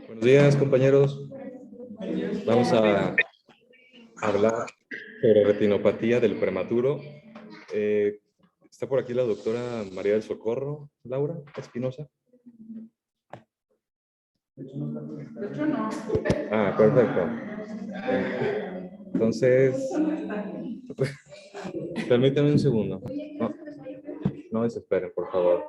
Buenos días, compañeros. Vamos a hablar sobre retinopatía del prematuro. Está por aquí la doctora María del Socorro, Laura Espinosa. De hecho, no. Ah, perfecto. Entonces, permítame un segundo. No, no desesperen, por favor.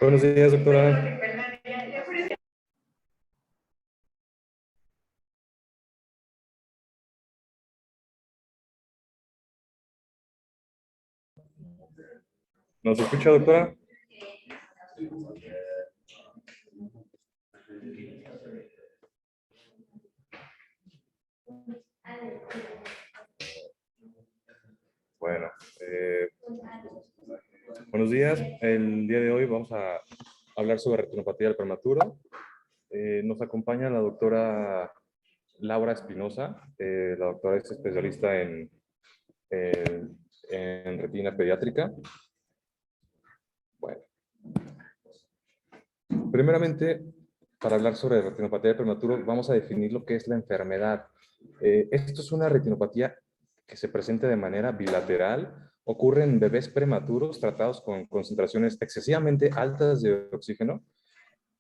Buenos días, doctora. ¿Nos escucha, doctora? Bueno, buenos días. El día de hoy vamos a hablar sobre retinopatía del prematuro. Nos acompaña la doctora Laura Espinosa. La doctora es especialista en retina pediátrica. Bueno, primeramente, para hablar sobre retinopatía del prematuro, vamos a definir lo que es la enfermedad. Esto es una retinopatía que se presenta de manera bilateral. Ocurre en bebés prematuros tratados con concentraciones excesivamente altas de oxígeno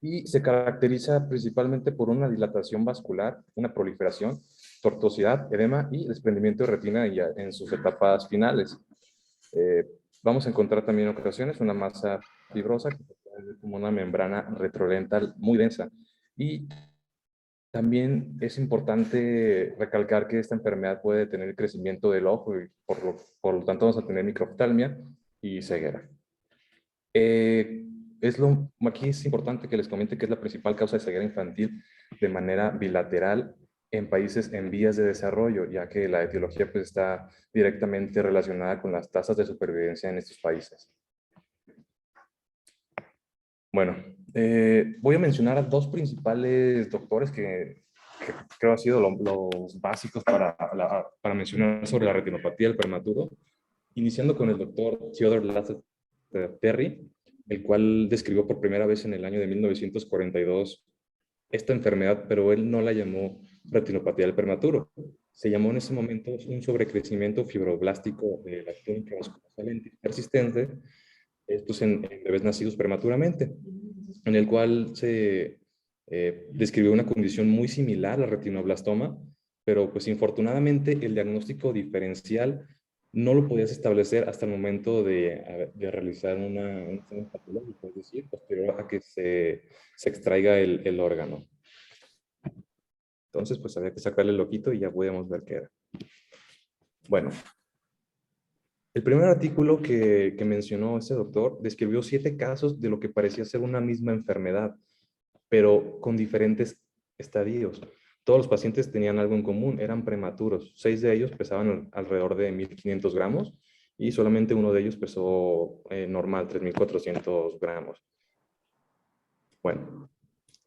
y se caracteriza principalmente por una dilatación vascular, una proliferación, tortuosidad, edema y desprendimiento de retina ya en sus etapas finales. Eh, Vamos a encontrar también en ocasiones una masa fibrosa que puede ser como una membrana retrodental muy densa. Y también es importante recalcar que esta enfermedad puede tener el crecimiento del ojo y por lo tanto vamos a tener microftalmia y ceguera. Eh, Aquí es importante que les comente que es la principal causa de ceguera infantil de manera bilateral en países en vías de desarrollo, ya que la etiología pues, está directamente relacionada con las tasas de supervivencia en estos países. Bueno, voy a mencionar a dos principales doctores que creo han sido los básicos para mencionar sobre la retinopatía del prematuro, iniciando con el doctor Theodore Lasseter Terry, el cual describió por primera vez en el año de 1942 esta enfermedad, pero él no la llamó retinopatía del prematuro. Se llamó en ese momento un sobrecrecimiento fibroblástico de la túnica vascular persistente, esto es en bebés nacidos prematuramente, en el cual se describió una condición muy similar al retinoblastoma, pero pues infortunadamente el diagnóstico diferencial no lo podías establecer hasta el momento de realizar un examen patológico, es decir, posterior a que se extraiga el órgano. Entonces, pues había que sacarle el ojito y ya podíamos ver qué era. Bueno, el primer artículo que mencionó ese doctor describió 7 casos de lo que parecía ser una misma enfermedad, pero con diferentes estadios. Todos los pacientes tenían algo en común, eran prematuros. 6 de ellos pesaban alrededor de 1.500 gramos y solamente uno de ellos pesó normal, 3.400 gramos. Bueno,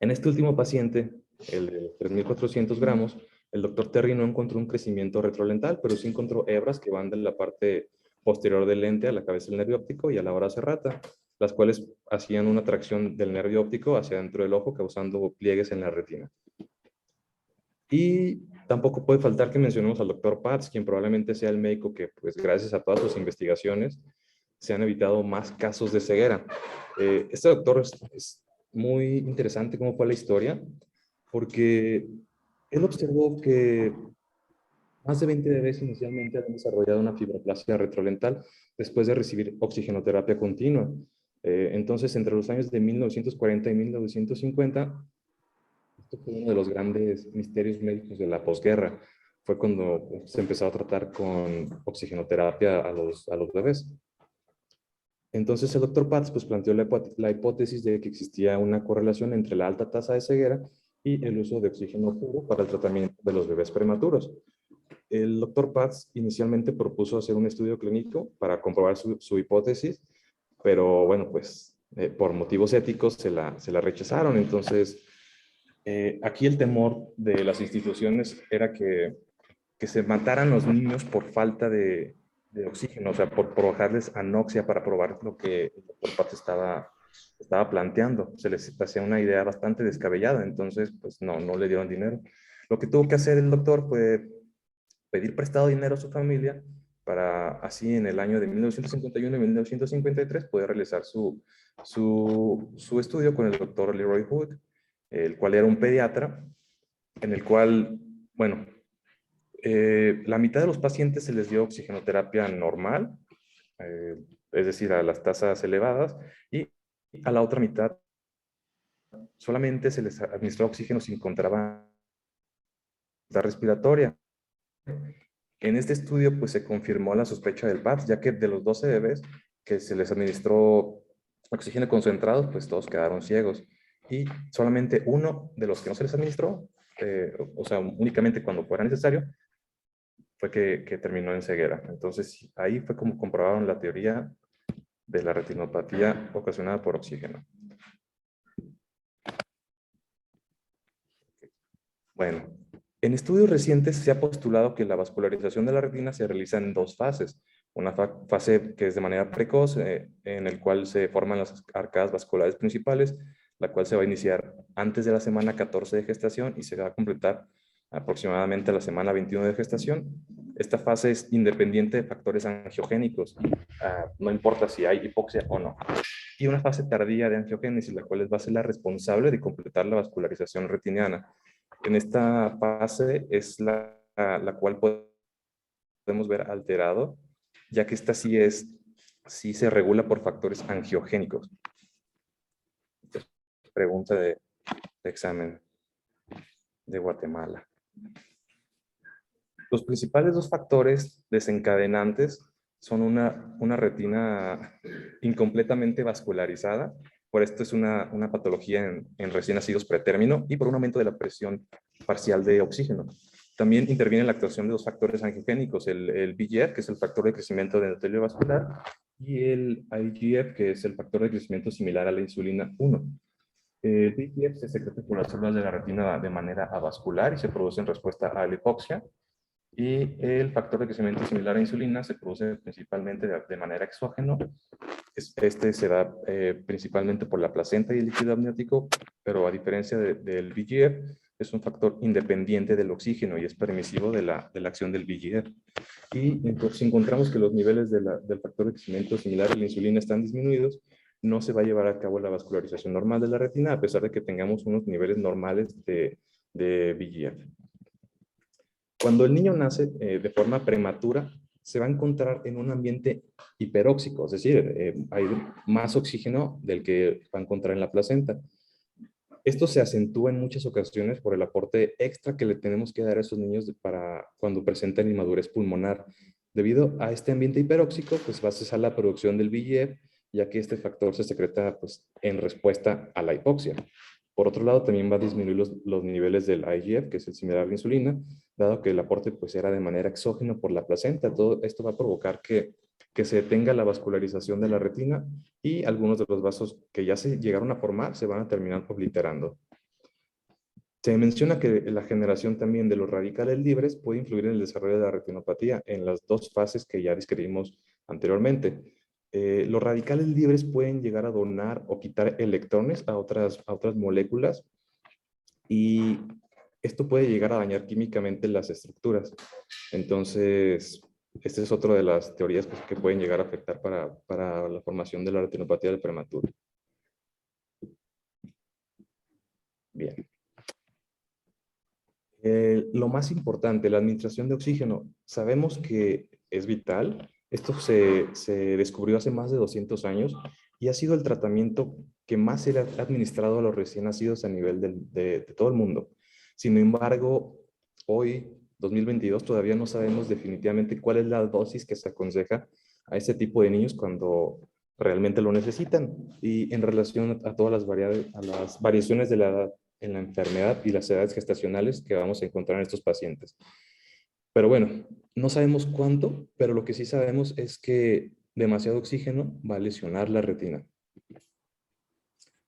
en este último paciente, el de 3.400 gramos, el doctor Terry no encontró un crecimiento retrolental, pero sí encontró hebras que van de la parte posterior del lente a la cabeza del nervio óptico y a la hora serrata, las cuales hacían una tracción del nervio óptico hacia dentro del ojo, causando pliegues en la retina. Y tampoco puede faltar que mencionemos al doctor Patz, quien probablemente sea el médico que, pues gracias a todas sus investigaciones, se han evitado más casos de ceguera. Este doctor es muy interesante cómo fue la historia, porque él observó que más de 20 bebés inicialmente habían desarrollado una fibroplasia retrolental después de recibir oxigenoterapia continua. Entonces, entre los años de 1940 y 1950, esto fue uno de los grandes misterios médicos de la posguerra. Fue cuando se empezó a tratar con oxigenoterapia a los bebés. Entonces el doctor Patz pues, planteó la hipótesis de que existía una correlación entre la alta tasa de ceguera y el uso de oxígeno puro para el tratamiento de los bebés prematuros. El doctor Patz inicialmente propuso hacer un estudio clínico para comprobar su hipótesis, pero bueno, pues por motivos éticos se la rechazaron. Entonces, aquí el temor de las instituciones era que se mataran los niños por falta de oxígeno, o sea, por provocarles anoxia para probar lo que el doctor Patz estaba planteando. Se les hacía una idea bastante descabellada, entonces, pues no le dieron dinero. Lo que tuvo que hacer el doctor fue pedir prestado dinero a su familia para así en el año de 1951 y 1953 poder realizar su estudio con el doctor Leroy Hood, el cual era un pediatra, en el cual, bueno, la mitad de los pacientes se les dio oxigenoterapia normal, es decir, a las tasas elevadas, y A la otra mitad solamente se les administró oxígeno si encontraban respiratoria. En este estudio pues se confirmó la sospecha del PAPS, ya que de los 12 bebés que se les administró oxígeno concentrado, pues todos quedaron ciegos. Y solamente uno de los que no se les administró, o sea, únicamente cuando fuera necesario, fue que terminó en ceguera. Entonces ahí fue como comprobaron la teoría de la retinopatía ocasionada por oxígeno. Bueno, en estudios recientes se ha postulado que la vascularización de la retina se realiza en dos fases. Una fase que es de manera precoz, en el cual se forman las arcadas vasculares principales, la cual se va a iniciar antes de la semana 14 de gestación y se va a completar aproximadamente a la semana 21 de gestación. Esta fase es independiente de factores angiogénicos, no importa si hay hipoxia o no. Y una fase tardía de angiogénesis, la cual va a ser la responsable de completar la vascularización retiniana. En esta fase es la cual podemos ver alterado, ya que esta sí se regula por factores angiogénicos. Pregunta de examen de Guatemala. Los principales dos factores desencadenantes son una retina incompletamente vascularizada, por esto es una patología en recién nacidos pretérmino, y por un aumento de la presión parcial de oxígeno. También interviene la actuación de dos factores angiogénicos, el VEGF, que es el factor de crecimiento del endotelio vascular, y el IGF, que es el factor de crecimiento similar a la insulina 1. El VEGF se secreta por las células de la retina de manera avascular y se produce en respuesta a la hipoxia. Y el factor de crecimiento similar a insulina se produce principalmente de manera exógeno. Este se da principalmente por la placenta y el líquido amniótico, pero a diferencia del VEGF, es un factor independiente del oxígeno y es permisivo de la acción del VEGF. Y entonces, si encontramos que los niveles del factor de crecimiento similar a la insulina están disminuidos, no se va a llevar a cabo la vascularización normal de la retina, a pesar de que tengamos unos niveles normales de VEGF. Cuando el niño nace de forma prematura, se va a encontrar en un ambiente hiperóxico, es decir, hay más oxígeno del que va a encontrar en la placenta. Esto se acentúa en muchas ocasiones por el aporte extra que le tenemos que dar a esos niños para cuando presentan inmadurez pulmonar. Debido a este ambiente hiperóxico, pues va a cesar la producción del VEGF, ya que este factor se secreta pues, en respuesta a la hipoxia. Por otro lado, también va a disminuir los niveles del IGF, que es el similar a la insulina, dado que el aporte pues, era de manera exógena por la placenta. Todo esto va a provocar que se detenga la vascularización de la retina y algunos de los vasos que ya se llegaron a formar se van a terminar obliterando. Se menciona que la generación también de los radicales libres puede influir en el desarrollo de la retinopatía en las dos fases que ya describimos anteriormente. Los radicales libres pueden llegar a donar o quitar electrones a otras moléculas y esto puede llegar a dañar químicamente las estructuras. Entonces, esta es otra de las teorías que pueden llegar a afectar para la formación de la retinopatía del prematuro. Bien. Lo más importante, la administración de oxígeno. Sabemos que es vital. Esto se descubrió hace más de 200 años y ha sido el tratamiento que más se le ha administrado a los recién nacidos a nivel de todo el mundo. Sin embargo, hoy, 2022, todavía no sabemos definitivamente cuál es la dosis que se aconseja a este tipo de niños cuando realmente lo necesitan. Y en relación a todas las variaciones de la edad en la enfermedad y las edades gestacionales que vamos a encontrar en estos pacientes. Pero bueno, no sabemos cuánto, pero lo que sí sabemos es que demasiado oxígeno va a lesionar la retina.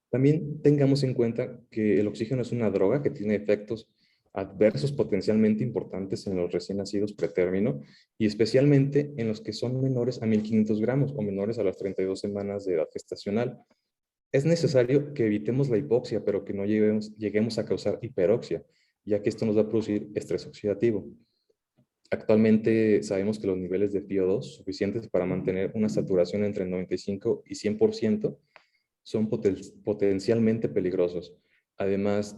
También tengamos en cuenta que el oxígeno es una droga que tiene efectos adversos potencialmente importantes en los recién nacidos pretérmino y especialmente en los que son menores a 1500 gramos o menores a las 32 semanas de edad gestacional. Es necesario que evitemos la hipoxia, pero que no lleguemos a causar hiperoxia, ya que esto nos va a producir estrés oxidativo. Actualmente sabemos que los niveles de FiO2 suficientes para mantener una saturación entre el 95 y 100% son potencialmente peligrosos. Además,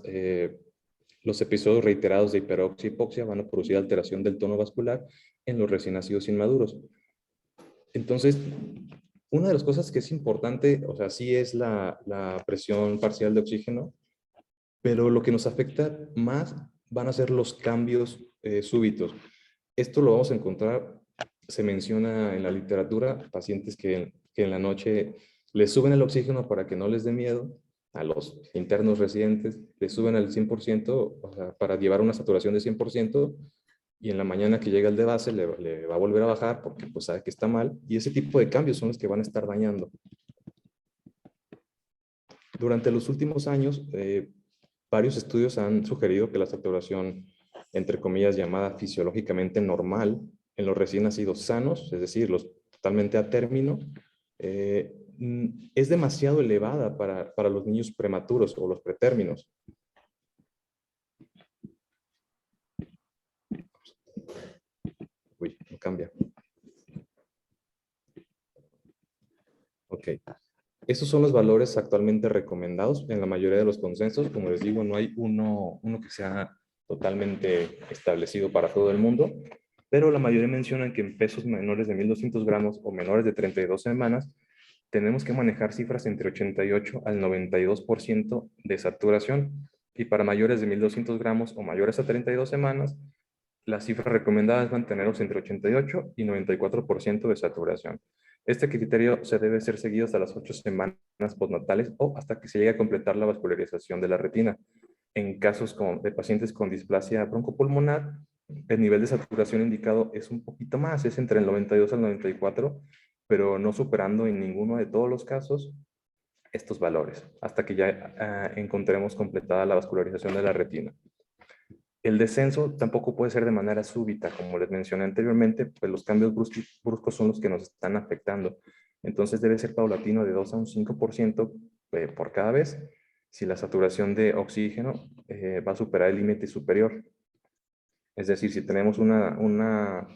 los episodios reiterados de hiperoxia y hipoxia van a producir alteración del tono vascular en los recién nacidos inmaduros. Entonces, Una de las cosas que es importante, o sea, sí es la presión parcial de oxígeno, pero lo que nos afecta más van a ser los cambios súbitos. Esto lo vamos a encontrar, se menciona en la literatura, pacientes que en la noche les suben el oxígeno para que no les dé miedo, a los internos residentes, les suben al 100%, o sea, para llevar una saturación de 100%, y en la mañana que llega el de base le va a volver a bajar porque pues sabe que está mal, y ese tipo de cambios son los que van a estar dañando. Durante los últimos años, varios estudios han sugerido que la saturación, entre comillas, llamada fisiológicamente normal, en los recién nacidos sanos, es decir, los totalmente a término, es demasiado elevada para los niños prematuros o los pretérminos. Uy, no cambia. Ok. Esos son los valores actualmente recomendados en la mayoría de los consensos. Como les digo, no hay uno que sea totalmente establecido para todo el mundo, pero la mayoría mencionan que en pesos menores de 1.200 gramos o menores de 32 semanas, tenemos que manejar cifras entre 88 al 92% de saturación. Y para mayores de 1.200 gramos o mayores a 32 semanas, las cifras recomendadas van a tenerlos entre 88 y 94% de saturación. Este criterio se debe ser seguido hasta las 8 semanas postnatales o hasta que se llegue a completar la vascularización de la retina. En casos de pacientes con displasia broncopulmonar, el nivel de saturación indicado es un poquito más, es entre el 92 al 94, pero no superando en ninguno de todos los casos estos valores, hasta que ya encontremos completada la vascularización de la retina. El descenso tampoco puede ser de manera súbita, como les mencioné anteriormente, pues los cambios bruscos son los que nos están afectando. Entonces debe ser paulatino de 2 a un 5% por cada vez, si la saturación de oxígeno va a superar el límite superior. Es decir, si tenemos una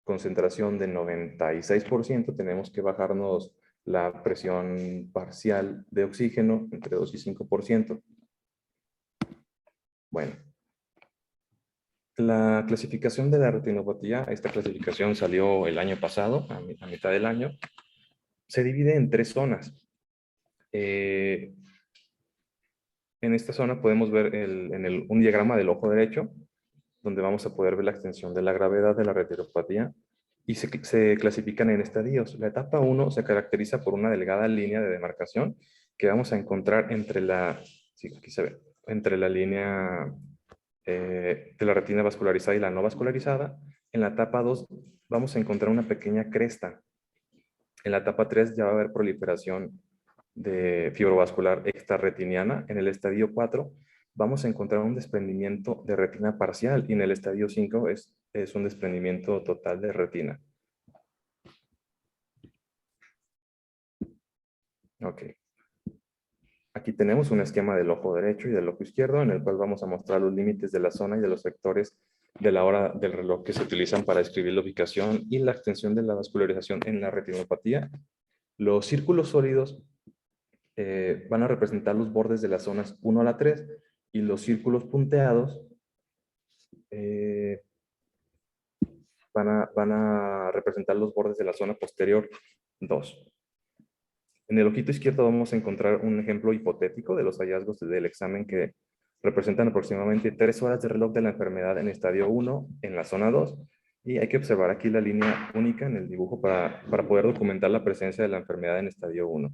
concentración de 96%, tenemos que bajarnos la presión parcial de oxígeno entre 2 y 5%. Bueno, la clasificación de la retinopatía, esta clasificación salió el año pasado, a mitad del año, se divide en 3 zonas. En esta zona podemos ver un diagrama del ojo derecho, donde vamos a poder ver la extensión de la gravedad de la retinopatía, y se clasifican en estadios. La etapa 1 se caracteriza por una delgada línea de demarcación que vamos a encontrar entre sí, aquí se ve, entre la línea de la retina vascularizada y la no vascularizada. En la etapa 2 vamos a encontrar una pequeña cresta. En la etapa 3 ya va a haber proliferación de fibrovascular extrarretiniana. En el estadio 4 vamos a encontrar un desprendimiento de retina parcial y en el estadio 5 es un desprendimiento total de retina. Ok. Aquí tenemos un esquema del ojo derecho y del ojo izquierdo en el cual vamos a mostrar los límites de la zona y de los sectores de la hora del reloj que se utilizan para describir la ubicación y la extensión de la vascularización en la retinopatía. Los círculos sólidos van a representar los bordes de las zonas 1 a la 3 y los círculos punteados van a representar los bordes de la zona posterior 2. En el ojito izquierdo vamos a encontrar un ejemplo hipotético de los hallazgos del examen que representan aproximadamente 3 horas de reloj de la enfermedad en estadio 1 en la zona 2. Y hay que observar aquí la línea única en el dibujo para poder documentar la presencia de la enfermedad en estadio 1.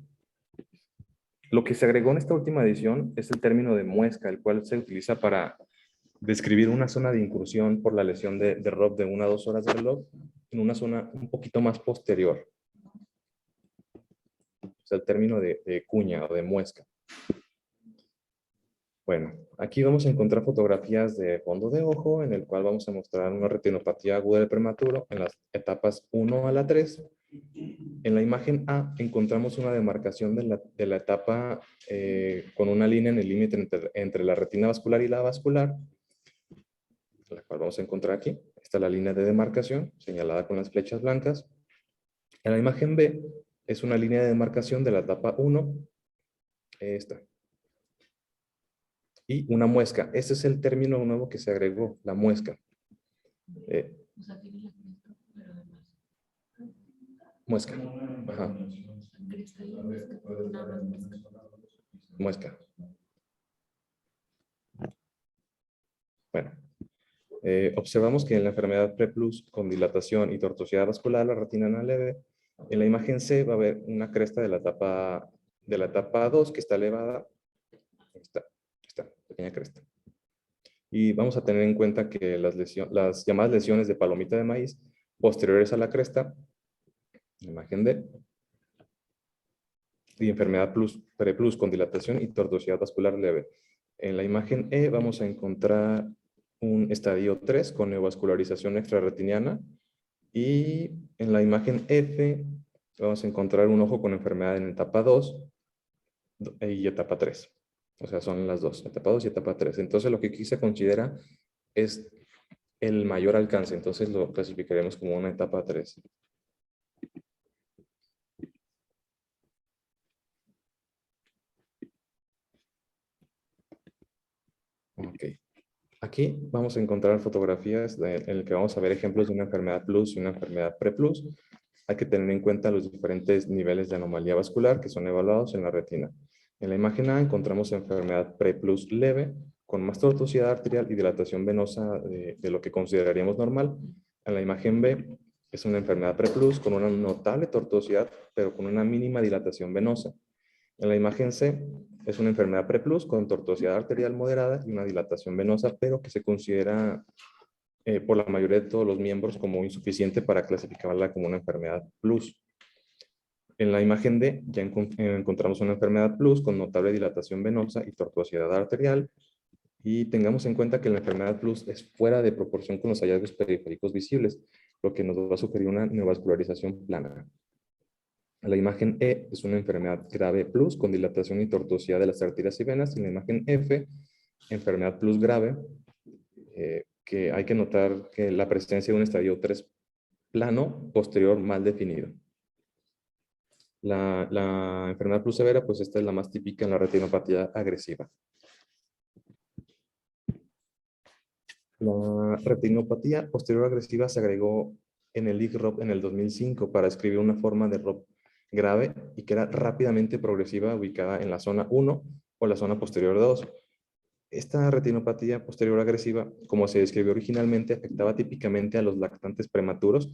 Lo que se agregó en esta última edición es el término de muesca, el cual se utiliza para describir una zona de incursión por la lesión de ROP de 1 a 2 horas de reloj en una zona un poquito más posterior. O sea, el término de cuña o de muesca. Bueno, aquí vamos a encontrar fotografías de fondo de ojo, en el cual vamos a mostrar una retinopatía aguda del prematuro en las etapas 1 a la 3. En la imagen A encontramos una demarcación de la etapa con una línea en el límite entre la retina vascular y la vascular, la cual vamos a encontrar aquí. Esta es la línea de demarcación, señalada con las flechas blancas. En la imagen B es una línea de demarcación de la etapa 1, esta. Y una muesca. Ese es el término nuevo que se agregó, la muesca. Muesca. Ajá. Muesca. Bueno, observamos que en la enfermedad PREP+ con dilatación y tortuosidad vascular, la retina no leve, en la imagen C va a haber una cresta de la etapa 2 que está elevada. Ahí está, pequeña cresta. Y vamos a tener en cuenta que las llamadas lesiones de palomita de maíz posteriores a la cresta, imagen D, y enfermedad PREP+ con dilatación y tortuosidad vascular leve. En la imagen E vamos a encontrar un estadio 3 con neovascularización extrarretiniana, y en la imagen F vamos a encontrar un ojo con enfermedad en etapa 2 y etapa 3. O sea, son las dos, etapa 2 y etapa 3. Entonces, lo que aquí se considera es el mayor alcance. Entonces, lo clasificaremos como una etapa 3. Ok. Aquí vamos a encontrar fotografías en las que vamos a ver ejemplos de una enfermedad plus y una enfermedad PREP+. Hay que tener en cuenta los diferentes niveles de anomalía vascular que son evaluados en la retina. En la imagen A encontramos enfermedad PREP+ leve, con más tortuosidad arterial y dilatación venosa de lo que consideraríamos normal. En la imagen B es una enfermedad PREP+ con una notable tortuosidad, pero con una mínima dilatación venosa. En la imagen C es una enfermedad PREP+ con tortuosidad arterial moderada y una dilatación venosa, pero que se considera por la mayoría de todos los miembros como insuficiente para clasificarla como una enfermedad plus. En la imagen D ya encontramos una enfermedad plus con notable dilatación venosa y tortuosidad arterial, y tengamos en cuenta que la enfermedad plus es fuera de proporción con los hallazgos periféricos visibles, lo que nos va a sugerir una neovascularización plana. La imagen E es una enfermedad grave plus con dilatación y tortuosidad de las arterias y venas. Y la imagen F, enfermedad plus grave, que hay que notar que la presencia de un estadio 3 plano posterior mal definido. La enfermedad plus severa, pues esta es la más típica en la retinopatía agresiva. La retinopatía posterior agresiva se agregó en el IGROP en el 2005 para describir una forma de ROP grave y que era rápidamente progresiva, ubicada en la zona 1 o la zona posterior 2. Esta retinopatía posterior agresiva, como se describió originalmente, afectaba típicamente a los lactantes prematuros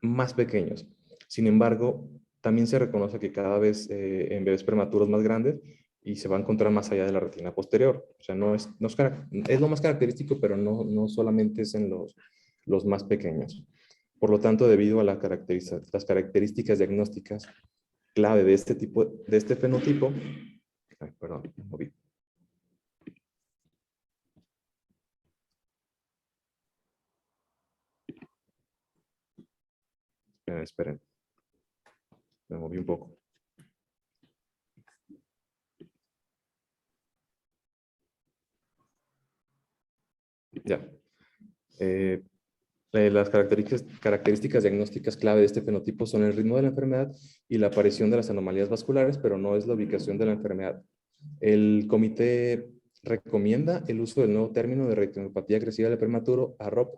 más pequeños. Sin embargo, también se reconoce que cada vez en bebés prematuros más grandes, y se va a encontrar más allá de la retina posterior. O sea, es lo más característico, pero no solamente es en los más pequeños. Por lo tanto, debido a las características diagnósticas clave de este fenotipo, perdón, me moví. Esperen, me moví un poco. Ya. Las características diagnósticas clave de este fenotipo son el ritmo de la enfermedad y la aparición de las anomalías vasculares, pero no es la ubicación de la enfermedad. El comité recomienda el uso del nuevo término de retinopatía agresiva del prematuro, AROP,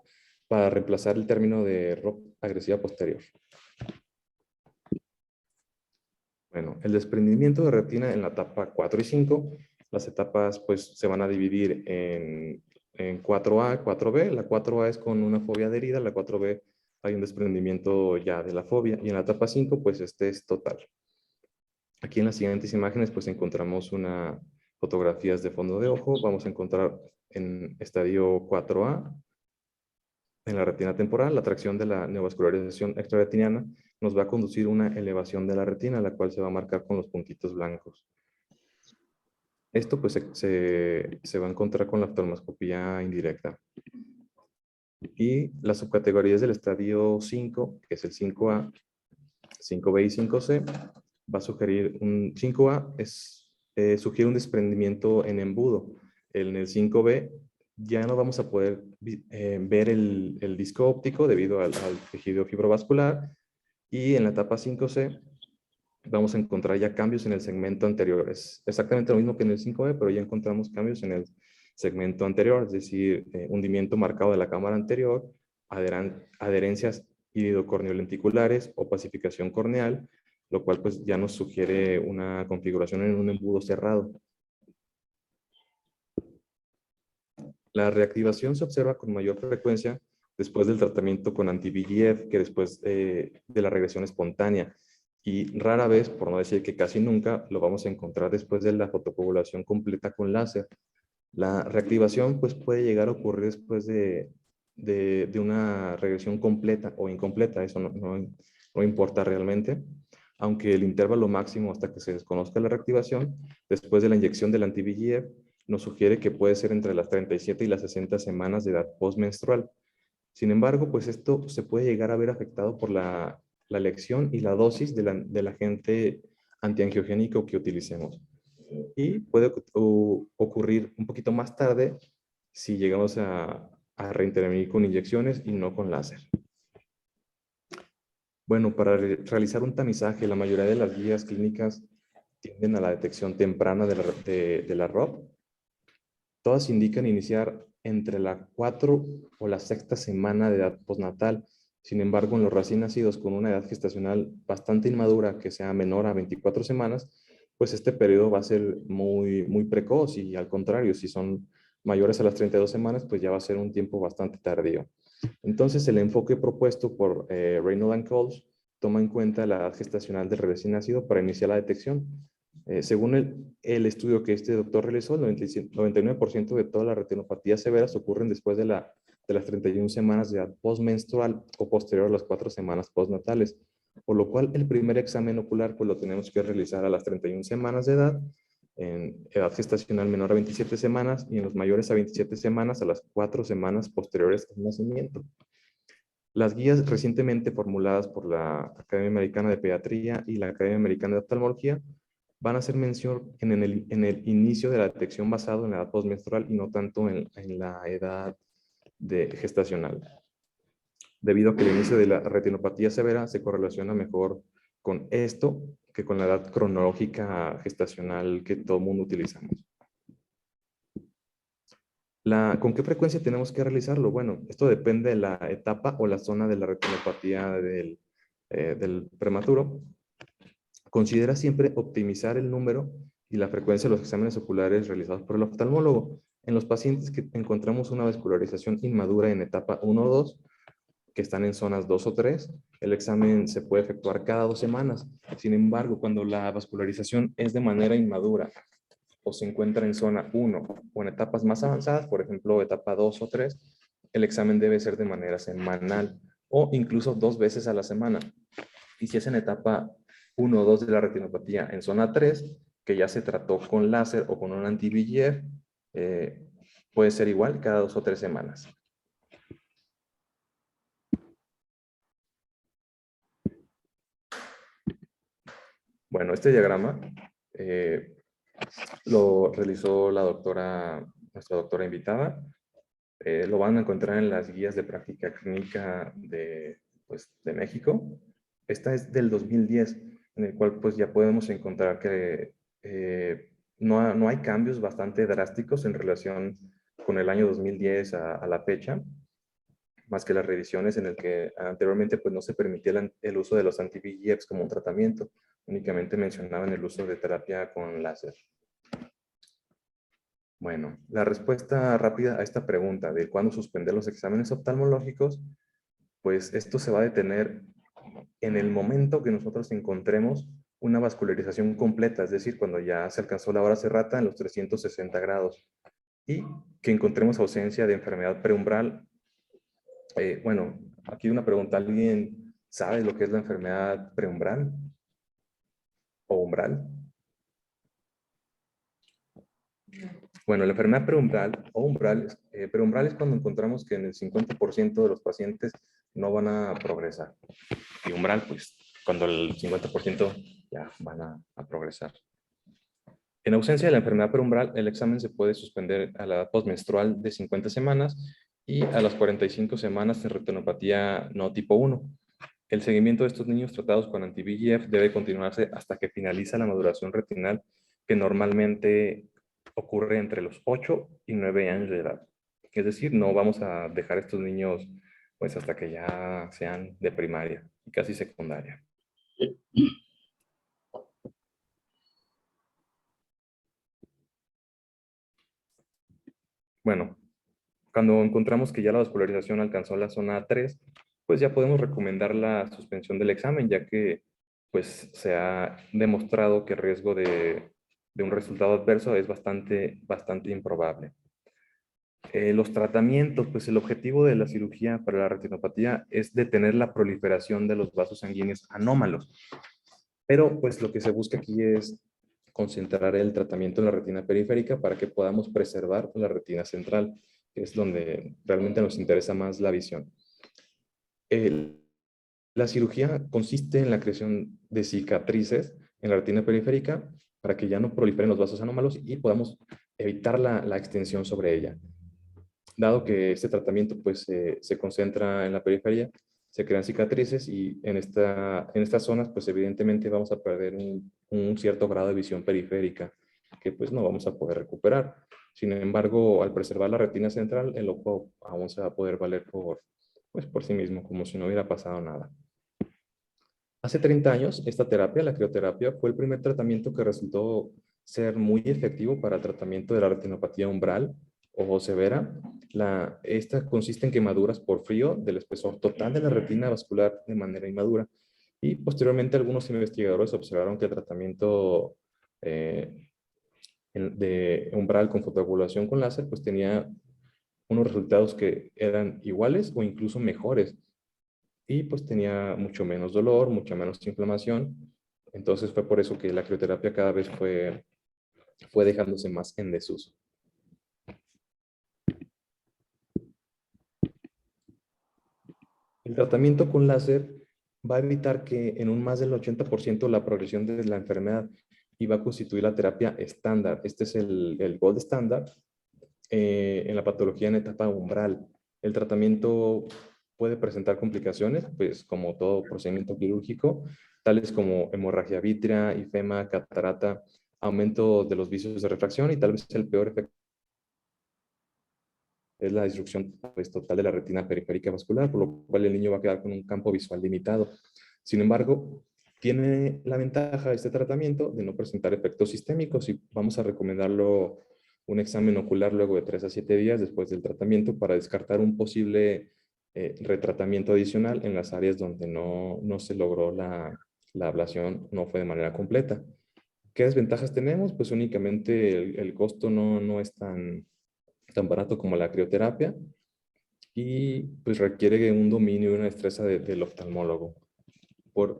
para reemplazar el término de ROP agresiva posterior. Bueno, el desprendimiento de retina en la etapa 4 y 5, las etapas pues se van a dividir en 4A, 4B. La 4A es con una fobia adherida, la 4B hay un desprendimiento ya de la fobia, y en la etapa 5 pues este es total. Aquí en las siguientes imágenes pues encontramos fotografías de fondo de ojo. Vamos a encontrar en estadio 4A, en la retina temporal, la tracción de la neovascularización extrarretiniana nos va a conducir a una elevación de la retina, la cual se va a marcar con los puntitos blancos. Esto pues se va a encontrar con la oftalmoscopía indirecta. Y las subcategorías del estadio 5, que es el 5A, 5B y 5C, va a sugerir un 5A, sugiere un desprendimiento en embudo. En el 5B ya no vamos a poder ver el disco óptico debido al tejido fibrovascular, y en la etapa 5C vamos a encontrar ya cambios en el segmento anterior. Es exactamente lo mismo que en el 5B, pero ya encontramos cambios en el segmento anterior, es decir, hundimiento marcado de la cámara anterior, adherencias iridocorneolenticulares, opacificación corneal, lo cual pues ya nos sugiere una configuración en un embudo cerrado. La reactivación se observa con mayor frecuencia después del tratamiento con anti-VEGF que después de la regresión espontánea. Y rara vez, por no decir que casi nunca, lo vamos a encontrar después de la fotocoagulación completa con láser. La reactivación pues, puede llegar a ocurrir después de una regresión completa o incompleta, eso no importa realmente, aunque el intervalo máximo hasta que se desconozca la reactivación, después de la inyección del anti-VEGF, nos sugiere que puede ser entre las 37 y las 60 semanas de edad postmenstrual. Sin embargo, pues esto se puede llegar a ver afectado por la elección y la dosis del agente antiangiogénico que utilicemos. Y puede ocurrir un poquito más tarde si llegamos a reintervenir con inyecciones y no con láser. Bueno, para realizar un tamizaje, la mayoría de las guías clínicas tienden a la detección temprana de la ROP. Todas indican iniciar entre la 4 o la sexta semana de edad postnatal. Sin embargo, en los recién nacidos con una edad gestacional bastante inmadura, que sea menor a 24 semanas, pues este periodo va a ser muy precoz y al contrario, si son mayores a las 32 semanas, pues ya va a ser un tiempo bastante tardío. Entonces, el enfoque propuesto por Reynolds and Coles toma en cuenta la edad gestacional del recién nacido para iniciar la detección. Según el estudio que este doctor realizó, el 99% de todas las retinopatías severas ocurren después de las 31 semanas de edad postmenstrual o posterior a las 4 semanas postnatales, por lo cual el primer examen ocular pues lo tenemos que realizar a las 31 semanas de edad, en edad gestacional menor a 27 semanas y en los mayores a 27 semanas a las 4 semanas posteriores al nacimiento. Las guías recientemente formuladas por la Academia Americana de Pediatría y la Academia Americana de Oftalmología van a hacer mención en el inicio de la detección basado en la edad postmenstrual y no tanto en la edad gestacional, debido a que el inicio de la retinopatía severa se correlaciona mejor con esto que con la edad cronológica gestacional que todo el mundo utilizamos. ¿Con qué frecuencia tenemos que realizarlo? Bueno, esto depende de la etapa o la zona de la retinopatía del prematuro. Considera siempre optimizar el número y la frecuencia de los exámenes oculares realizados por el oftalmólogo. En los pacientes que encontramos una vascularización inmadura en etapa 1 o 2, que están en zonas 2 o 3, el examen se puede efectuar cada 2 semanas. Sin embargo, cuando la vascularización es de manera inmadura o se encuentra en zona 1 o en etapas más avanzadas, por ejemplo, etapa 2 o 3, el examen debe ser de manera semanal o incluso 2 veces a la semana. Y si es en etapa 1 o 2 de la retinopatía en zona 3, que ya se trató con láser o con un anti-VEGF, puede ser igual cada 2 o 3 semanas. Bueno, este diagrama lo realizó nuestra doctora invitada. Lo van a encontrar en las guías de práctica clínica de México. Esta es del 2010, en el cual pues ya podemos encontrar que no hay cambios bastante drásticos en relación con el año 2010 a la fecha, más que las revisiones en el que anteriormente pues no se permitía el uso de los anti-VEGFs como un tratamiento, únicamente mencionaban el uso de terapia con láser. Bueno, la respuesta rápida a esta pregunta de cuándo suspender los exámenes oftalmológicos, pues esto se va a detener en el momento que nosotros encontremos una vascularización completa, es decir, cuando ya se alcanzó la hora cerrada en los 360 grados y que encontremos ausencia de enfermedad preumbral. Bueno, aquí una pregunta, ¿alguien sabe lo que es la enfermedad preumbral o umbral? Bueno, la enfermedad preumbral o preumbral es cuando encontramos que en el 50% de los pacientes no van a progresar. Y umbral, pues, cuando el 50% ya van a progresar. En ausencia de la enfermedad preumbral, el examen se puede suspender a la edad postmenstrual de 50 semanas y a las 45 semanas en retinopatía no tipo 1. El seguimiento de estos niños tratados con anti-VEGF debe continuarse hasta que finaliza la maduración retinal, que normalmente ocurre entre los 8 y 9 años de edad. Es decir, no vamos a dejar a estos niños pues hasta que ya sean de primaria y casi secundaria. Bueno, cuando encontramos que ya la vascularización alcanzó la zona 3, pues ya podemos recomendar la suspensión del examen, ya que pues se ha demostrado que el riesgo de un resultado adverso es bastante improbable. Los tratamientos, pues el objetivo de la cirugía para la retinopatía es detener la proliferación de los vasos sanguíneos anómalos. Pero pues lo que se busca aquí es concentrar el tratamiento en la retina periférica para que podamos preservar la retina central, que es donde realmente nos interesa más la visión. La cirugía consiste en la creación de cicatrices en la retina periférica para que ya no proliferen los vasos anómalos y podamos evitar la extensión sobre ella. Dado que este tratamiento pues, se concentra en la periferia, se crean cicatrices y en estas zonas pues evidentemente vamos a perder un cierto grado de visión periférica que pues no vamos a poder recuperar. Sin embargo, al preservar la retina central, el ojo aún se va a poder valer por sí mismo, como si no hubiera pasado nada. Hace 30 años, esta terapia, la crioterapia, fue el primer tratamiento que resultó ser muy efectivo para el tratamiento de la retinopatía umbral o severa. Esta consiste en quemaduras por frío del espesor total de la retina vascular de manera inmadura. Y posteriormente algunos investigadores observaron que el tratamiento de umbral con fotocoagulación con láser pues tenía unos resultados que eran iguales o incluso mejores y pues tenía mucho menos dolor, mucha menos inflamación. Entonces fue por eso que la crioterapia cada vez fue dejándose más en desuso. El tratamiento con láser va a evitar que en un más del 80% la progresión de la enfermedad y va a constituir la terapia estándar. Este es el gold estándar en la patología en etapa umbral. El tratamiento puede presentar complicaciones, pues como todo procedimiento quirúrgico, tales como hemorragia vítrea, ifema, catarata, aumento de los vicios de refracción y tal vez el peor efecto es la disrupción pues, total de la retina periférica vascular, por lo cual el niño va a quedar con un campo visual limitado. Sin embargo, tiene la ventaja este tratamiento de no presentar efectos sistémicos y vamos a recomendarlo un examen ocular luego de 3 a 7 días después del tratamiento para descartar un posible retratamiento adicional en las áreas donde no se logró la ablación, no fue de manera completa. ¿Qué desventajas tenemos? Pues únicamente el costo no es tan barato como la crioterapia y pues requiere un dominio y una destreza del oftalmólogo.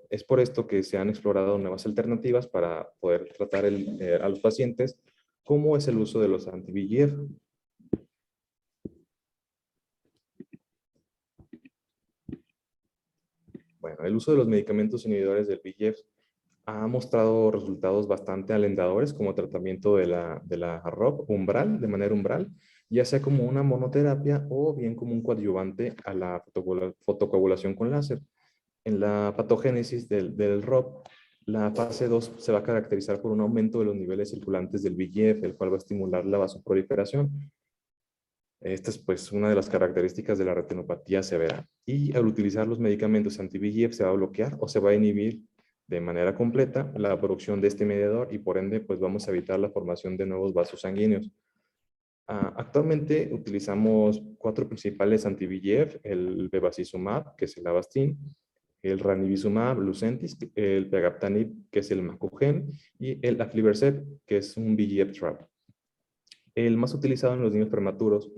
Es por esto que se han explorado nuevas alternativas para poder tratar a los pacientes, como es el uso de los anti-VEGF. Bueno, el uso de los medicamentos inhibidores del VEGF ha mostrado resultados bastante alentadores como tratamiento de la ROP umbral, de manera umbral, ya sea como una monoterapia o bien como un coadyuvante a la fotocoagulación con láser. En la patogénesis del ROP, la fase 2 se va a caracterizar por un aumento de los niveles circulantes del VEGF, el cual va a estimular la vasoproliferación. Esta es pues una de las características de la retinopatía severa. Y al utilizar los medicamentos anti-VEGF se va a bloquear o se va a inhibir de manera completa la producción de este mediador y por ende pues vamos a evitar la formación de nuevos vasos sanguíneos. Actualmente utilizamos 4 principales anti-VEGF, el bevacizumab, que es el Avastin, el ranibizumab, Lucentis, el pegaptanib, que es el Macugen, y el aflibercept, que es un VEGF trap. El más utilizado en los niños prematuros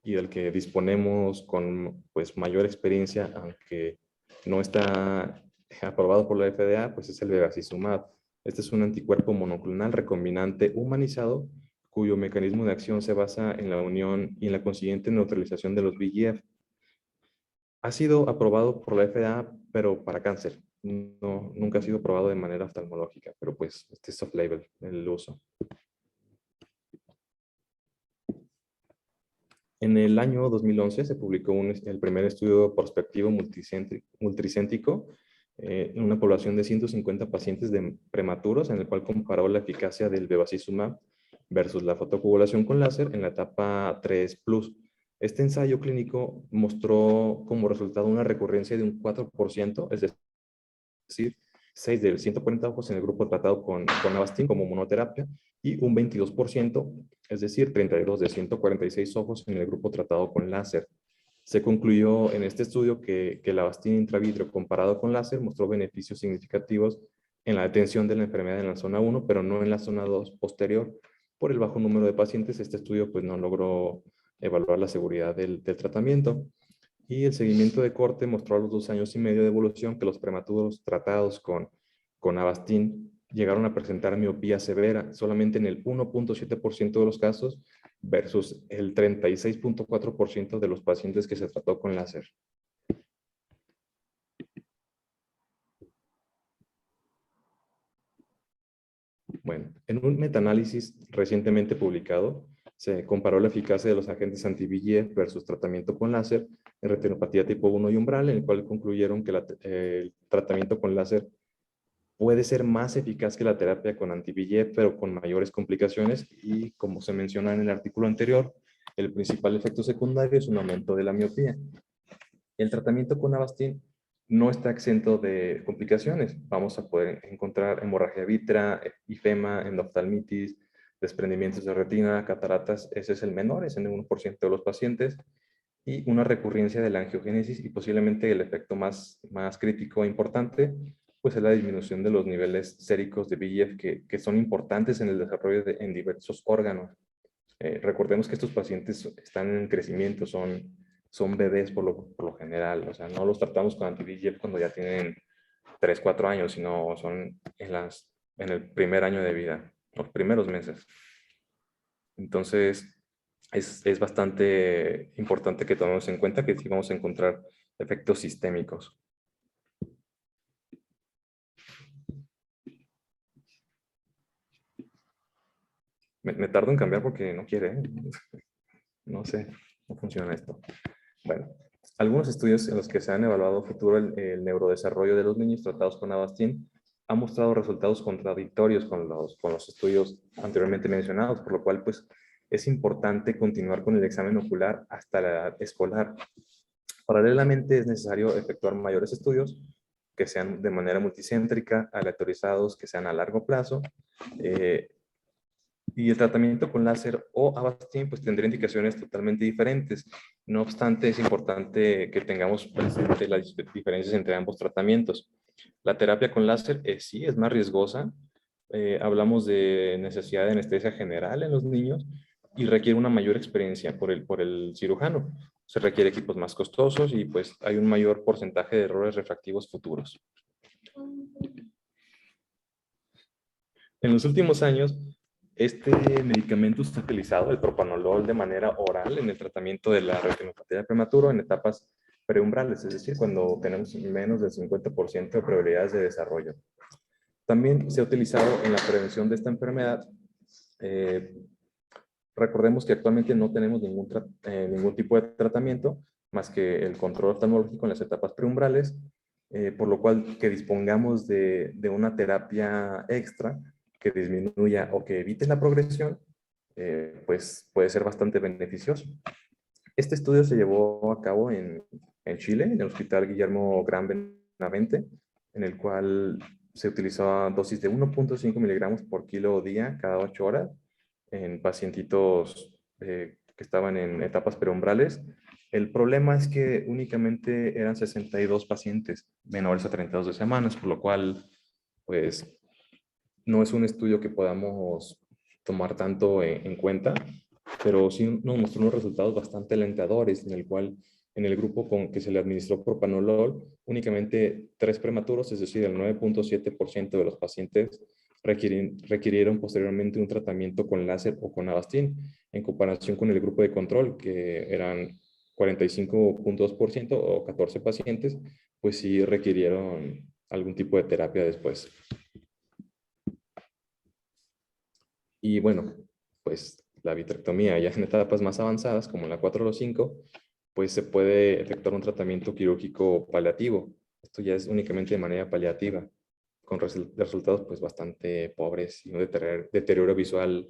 y del que disponemos con pues, mayor experiencia, aunque no está aprobado por la FDA, pues es el bevacizumab. Este es un anticuerpo monoclonal recombinante humanizado cuyo mecanismo de acción se basa en la unión y en la consiguiente neutralización de los VEGF. Ha sido aprobado por la FDA, pero para cáncer. Nunca ha sido aprobado de manera oftalmológica, pero pues este es off-label el uso. En el año 2011 se publicó el primer estudio prospectivo multicéntrico en una población de 150 pacientes prematuros, en el cual comparó la eficacia del bevacizumab versus la fotocoagulación con láser en la etapa 3+. Este ensayo clínico mostró como resultado una recurrencia de un 4%, es decir, 6 de 140 ojos en el grupo tratado con Avastin como monoterapia y un 22%, es decir, 32 de 146 ojos en el grupo tratado con láser. Se concluyó en este estudio que el Avastin intravítrea comparado con láser mostró beneficios significativos en la detención de la enfermedad en la zona 1, pero no en la zona 2 posterior. Por el bajo número de pacientes, este estudio pues, no logró evaluar la seguridad del tratamiento. Y el seguimiento de corte mostró a los 2 años y medio de evolución que los prematuros tratados con Avastin llegaron a presentar miopía severa solamente en el 1.7% de los casos versus el 36.4% de los pacientes que se trató con láser. Bueno, en un metaanálisis recientemente publicado, se comparó la eficacia de los agentes anti-VEGF versus tratamiento con láser en retinopatía tipo 1 y umbral, en el cual concluyeron que el tratamiento con láser puede ser más eficaz que la terapia con anti-VEGF, pero con mayores complicaciones y, como se menciona en el artículo anterior, el principal efecto secundario es un aumento de la miopía. El tratamiento con Avastin no está exento de complicaciones. Vamos a poder encontrar hemorragia vítrea, ifema, endoftalmitis, desprendimientos de retina, cataratas. Ese es el menor, es en el 1% de los pacientes. Y una recurrencia de la angiogénesis y posiblemente el efecto más crítico e importante, pues es la disminución de los niveles séricos de VEGF que son importantes en el desarrollo en diversos órganos. Recordemos que estos pacientes están en crecimiento, son bebés por lo general, o sea, no los tratamos con anti-VEGF cuando ya tienen 3, 4 años, sino son en el primer año de vida, los primeros meses. Entonces, es bastante importante que tomemos en cuenta que sí vamos a encontrar efectos sistémicos. Me tardo en cambiar porque no quiere, ¿eh? No sé, no funciona esto. Bueno, algunos estudios en los que se han evaluado futuro el neurodesarrollo de los niños tratados con Avastin han mostrado resultados contradictorios con los estudios anteriormente mencionados, por lo cual pues es importante continuar con el examen ocular hasta la edad escolar. Paralelamente es necesario efectuar mayores estudios que sean de manera multicéntrica, aleatorizados, que sean a largo plazo, y el tratamiento con láser o Avastin pues tendría indicaciones totalmente diferentes. No obstante, es importante que tengamos presente las diferencias entre ambos tratamientos. La terapia con láser sí es más riesgosa. Hablamos de necesidad de anestesia general en los niños y requiere una mayor experiencia por el cirujano. Se requiere equipos más costosos y pues hay un mayor porcentaje de errores refractivos futuros. En los últimos años, este medicamento está utilizado, el propanolol, de manera oral en el tratamiento de la retinopatía prematura en etapas preumbrales, es decir, cuando tenemos menos del 50% de probabilidades de desarrollo. También se ha utilizado en la prevención de esta enfermedad. Recordemos que actualmente no tenemos ningún tipo de tratamiento más que el control oftalmológico en las etapas preumbrales, por lo cual que dispongamos de una terapia extra que disminuya o que evite la progresión, pues puede ser bastante beneficioso. Este estudio se llevó a cabo en Chile, en el Hospital Guillermo Gran Benavente, en el cual se utilizaba dosis de 1.5 miligramos por kilo día cada 8 horas en pacientitos que estaban en etapas preumbrales. El problema es que únicamente eran 62 pacientes menores a 32 semanas, por lo cual, pues, no es un estudio que podamos tomar tanto en cuenta, pero sí nos mostró unos resultados bastante alentadores, en el cual en el grupo con que se le administró propanolol, únicamente 3 prematuros, es decir, el 9.7% de los pacientes requirieron posteriormente un tratamiento con láser o con Avastin, en comparación con el grupo de control, que eran 45.2% o 14 pacientes, pues sí requirieron algún tipo de terapia después. Y bueno, pues la vitrectomía ya en etapas más avanzadas, como la 4 o 5, pues se puede efectuar un tratamiento quirúrgico paliativo. Esto ya es únicamente de manera paliativa, con resultados pues bastante pobres y un deterioro visual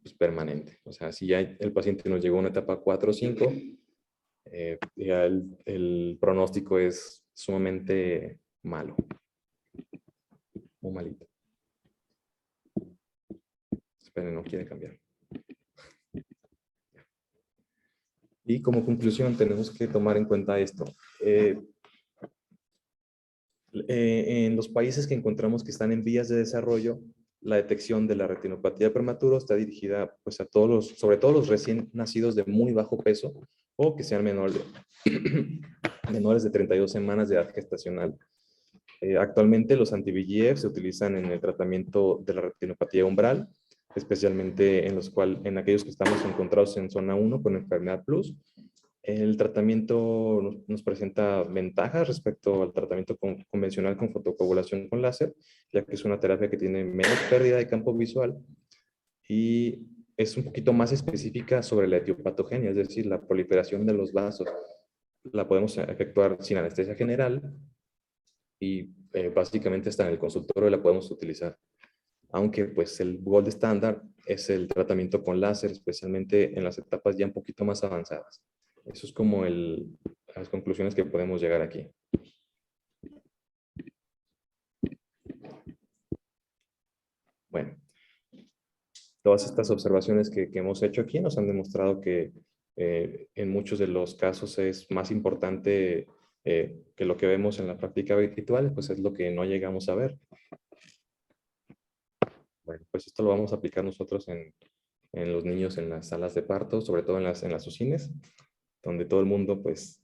pues, permanente. O sea, si ya el paciente nos llegó a una etapa 4 o 5, ya el pronóstico es sumamente malo, muy malito. Esperen, no quiere cambiar. Y como conclusión tenemos que tomar en cuenta esto. En los países que encontramos que están en vías de desarrollo, la detección de la retinopatía prematura está dirigida pues, a todos los, sobre todo los recién nacidos de muy bajo peso o que sean menores de 32 semanas de edad gestacional. Actualmente los anti-VEGF se utilizan en el tratamiento de la retinopatía umbral, especialmente en aquellos que estamos encontrados en zona 1 con enfermedad plus. El tratamiento nos presenta ventajas respecto al tratamiento convencional con fotocoagulación con láser, ya que es una terapia que tiene menos pérdida de campo visual y es un poquito más específica sobre la etiopatogenia, es decir, la proliferación de los vasos. La podemos efectuar sin anestesia general y básicamente hasta en el consultorio la podemos utilizar. Aunque pues el gold estándar es el tratamiento con láser, especialmente en las etapas ya un poquito más avanzadas. Eso es como las conclusiones que podemos llegar aquí. Bueno, todas estas observaciones que hemos hecho aquí nos han demostrado que en muchos de los casos es más importante que lo que vemos en la práctica habitual, pues es lo que no llegamos a ver. Bueno, pues esto lo vamos a aplicar nosotros en los niños en las salas de parto, sobre todo en las UCINes, donde todo el mundo pues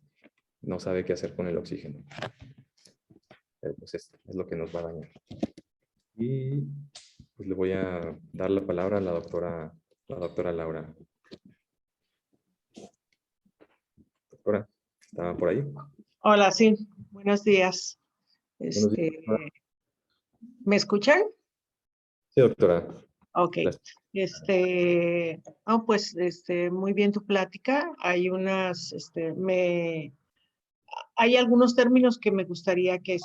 no sabe qué hacer con el oxígeno. Pero pues es lo que nos va a dañar. Y pues le voy a dar la palabra a la doctora Laura. Doctora, ¿está por ahí? Hola, sí, buenos días. Buenos días, doctora. ¿Me escuchan? Sí, doctora. Ok. Gracias. Pues, muy bien tu plática. Hay hay algunos términos que me gustaría que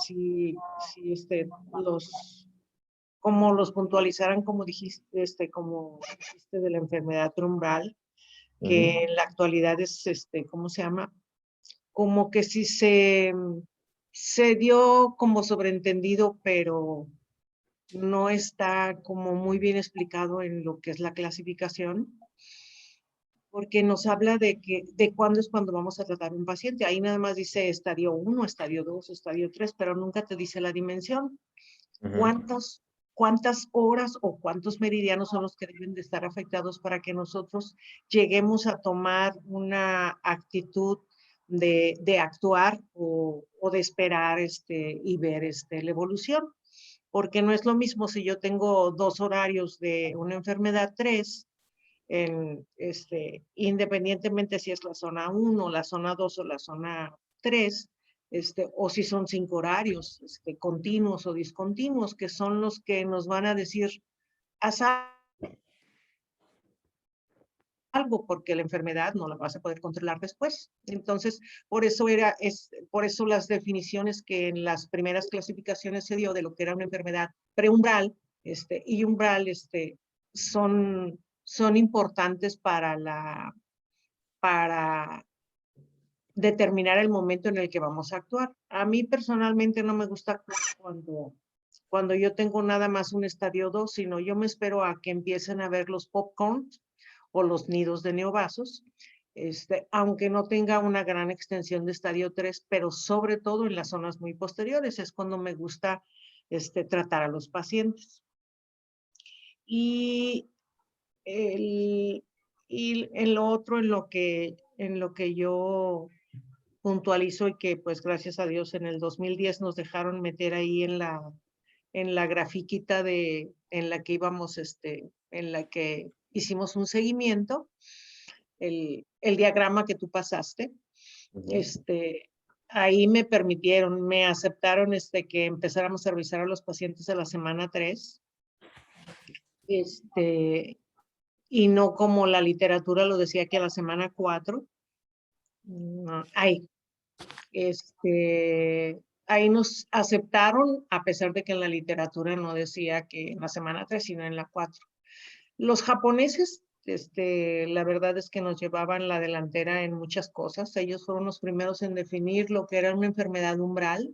como los puntualizaran, como dijiste, como dijiste de la enfermedad umbral, que en la actualidad es, ¿cómo se llama? Como que sí se dio como sobreentendido, pero no está como muy bien explicado en lo que es la clasificación, porque nos habla de cuándo es cuando vamos a tratar un paciente. Ahí nada más dice estadio 1, estadio 2, estadio 3, pero nunca te dice la dimensión. ¿Cuántas horas o cuántos meridianos son los que deben de estar afectados para que nosotros lleguemos a tomar una actitud de actuar o de esperar y ver la evolución? Porque no es lo mismo si yo tengo 2 horarios de una enfermedad 3, independientemente si es la zona 1, la zona 2 o la zona 3, o si son 5 horarios continuos o discontinuos, que son los que nos van a decir, haz algo, porque la enfermedad no la vas a poder controlar después. Entonces, por eso las definiciones que en las primeras clasificaciones se dio de lo que era una enfermedad preumbral y umbral son importantes para determinar el momento en el que vamos a actuar. A mí personalmente no me gusta actuar cuando yo tengo nada más un estadio 2, sino yo me espero a que empiecen a ver los popcorns o los nidos de neovasos, aunque no tenga una gran extensión de estadio 3, pero sobre todo en las zonas muy posteriores es cuando me gusta tratar a los pacientes. Y en lo otro, en lo que yo puntualizo y que pues gracias a Dios en el 2010 nos dejaron meter ahí en la grafiquita en la que íbamos, en la que hicimos un seguimiento, el diagrama que tú pasaste, ahí me aceptaron que empezáramos a revisar a los pacientes a la semana 3, y no como la literatura lo decía que a la semana 4. Ahí nos aceptaron, a pesar de que en la literatura no decía que en la semana 3, sino en la 4. Los japoneses, la verdad es que nos llevaban la delantera en muchas cosas. Ellos fueron los primeros en definir lo que era una enfermedad umbral.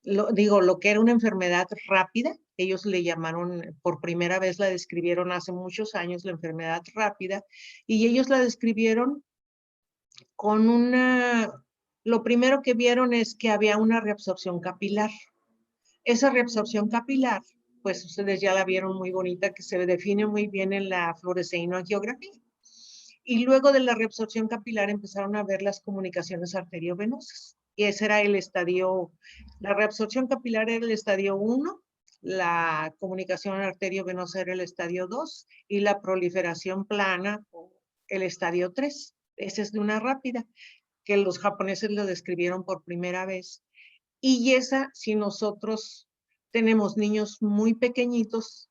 Lo que era una enfermedad rápida. Ellos le llamaron, por primera vez la describieron hace muchos años, la enfermedad rápida. Y ellos la describieron con lo primero que vieron es que había una reabsorción capilar. Esa reabsorción capilar, pues ustedes ya la vieron muy bonita, que se define muy bien en la fluoresceinoangiografía. Y luego de la reabsorción capilar empezaron a ver las comunicaciones arteriovenosas. Y ese era el estadio, la reabsorción capilar era el estadio 1, la comunicación arteriovenosa era el estadio 2 y la proliferación plana el estadio 3. Esa es de una rápida, que los japoneses lo describieron por primera vez. Y esa, si nosotros tenemos niños muy pequeñitos,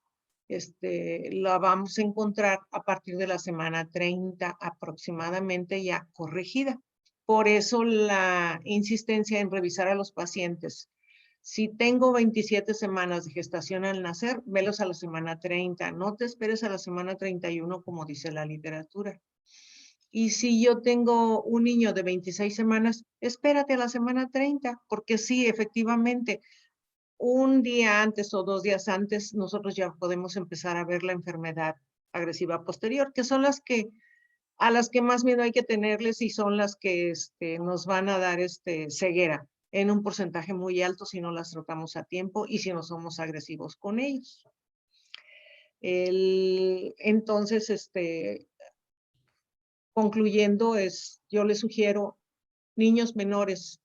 la vamos a encontrar a partir de la semana 30 aproximadamente ya corregida. Por eso la insistencia en revisar a los pacientes. Si tengo 27 semanas de gestación al nacer, velos a la semana 30. No te esperes a la semana 31 como dice la literatura. Y si yo tengo un niño de 26 semanas, espérate a la semana 30, porque sí, efectivamente, un día antes o 2 días antes, nosotros ya podemos empezar a ver la enfermedad agresiva posterior, que son a las que más miedo hay que tenerles y son las que nos van a dar ceguera en un porcentaje muy alto si no las tratamos a tiempo y si no somos agresivos con ellos. Entonces, concluyendo, yo les sugiero niños menores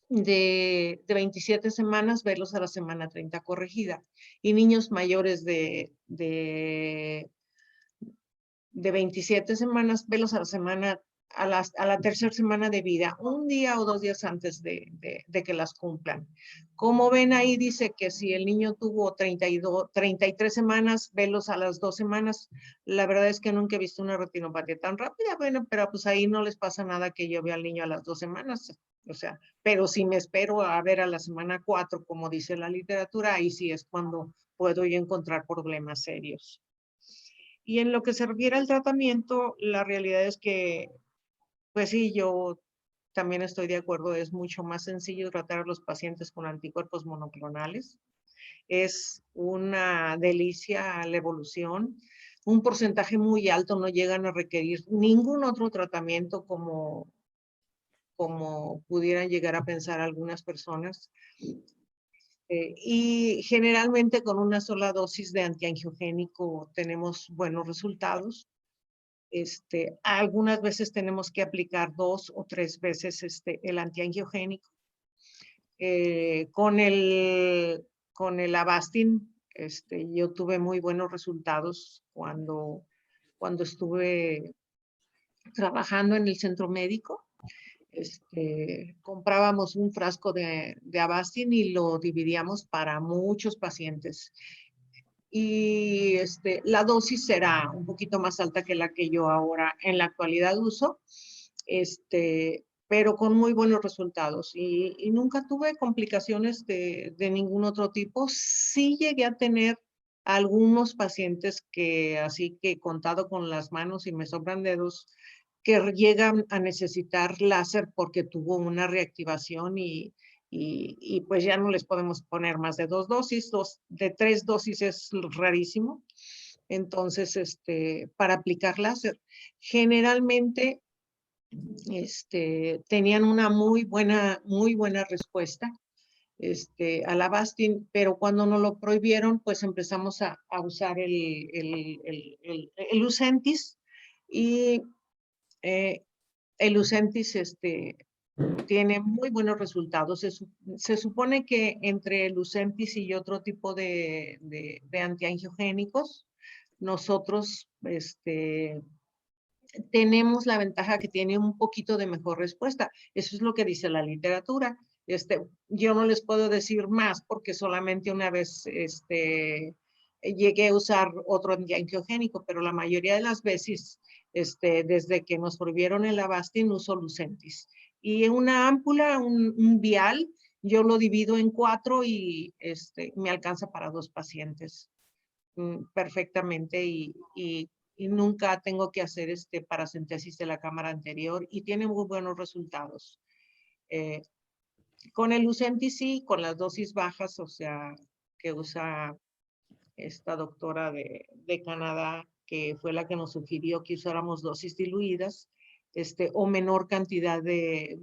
de 27 semanas, verlos a la semana 30 corregida. Y niños mayores de 27 semanas, verlos a la semana, a la tercera semana de vida, un día o 2 días antes de que las cumplan. Como ven ahí dice que si el niño tuvo 33 semanas, verlos a las 2 semanas. La verdad es que nunca he visto una retinopatía tan rápida, bueno, pero pues ahí no les pasa nada que yo vea al niño a las 2 semanas. O sea, pero si me espero a ver a la semana 4, como dice la literatura, ahí sí es cuando puedo yo encontrar problemas serios. Y en lo que se refiere al tratamiento, la realidad es que, pues sí, yo también estoy de acuerdo, es mucho más sencillo tratar a los pacientes con anticuerpos monoclonales. Es una delicia la evolución. Un porcentaje muy alto no llegan a requerir ningún otro tratamiento como pudieran llegar a pensar algunas personas. Y generalmente con una sola dosis de antiangiogénico tenemos buenos resultados. Algunas veces tenemos que aplicar 2 o 3 veces el antiangiogénico. Con el Avastin, yo tuve muy buenos resultados cuando estuve trabajando en el centro médico. Comprábamos un frasco de Avastin y lo dividíamos para muchos pacientes. Y la dosis será un poquito más alta que la que yo ahora en la actualidad uso, pero con muy buenos resultados. Y nunca tuve complicaciones de ningún otro tipo. Sí llegué a tener algunos pacientes que así que contado con las manos y me sobran dedos, que llegan a necesitar láser porque tuvo una reactivación y pues ya no les podemos poner más de 2 dosis, de 3 dosis es rarísimo. Entonces, para aplicar láser, generalmente tenían una muy buena respuesta al Avastin, pero cuando nos lo prohibieron, pues empezamos a usar el Lucentis y el Lucentis tiene muy buenos resultados. Se supone que entre el Lucentis y otro tipo de antiangiogénicos, nosotros tenemos la ventaja que tiene un poquito de mejor respuesta. Eso es lo que dice la literatura. Yo no les puedo decir más porque solamente una vez llegué a usar otro antiangiogénico, pero la mayoría de las veces, desde que nos prohibieron el Avastin, uso Lucentis. Y en una ámpula, un vial, yo lo divido en 4 y me alcanza para 2 pacientes. perfectamente y nunca tengo que hacer paracentesis de la cámara anterior y tiene muy buenos resultados. Con el Lucentis sí, con las dosis bajas, o sea, que usa esta doctora de Canadá, que fue la que nos sugirió que usáramos dosis diluidas, o menor cantidad de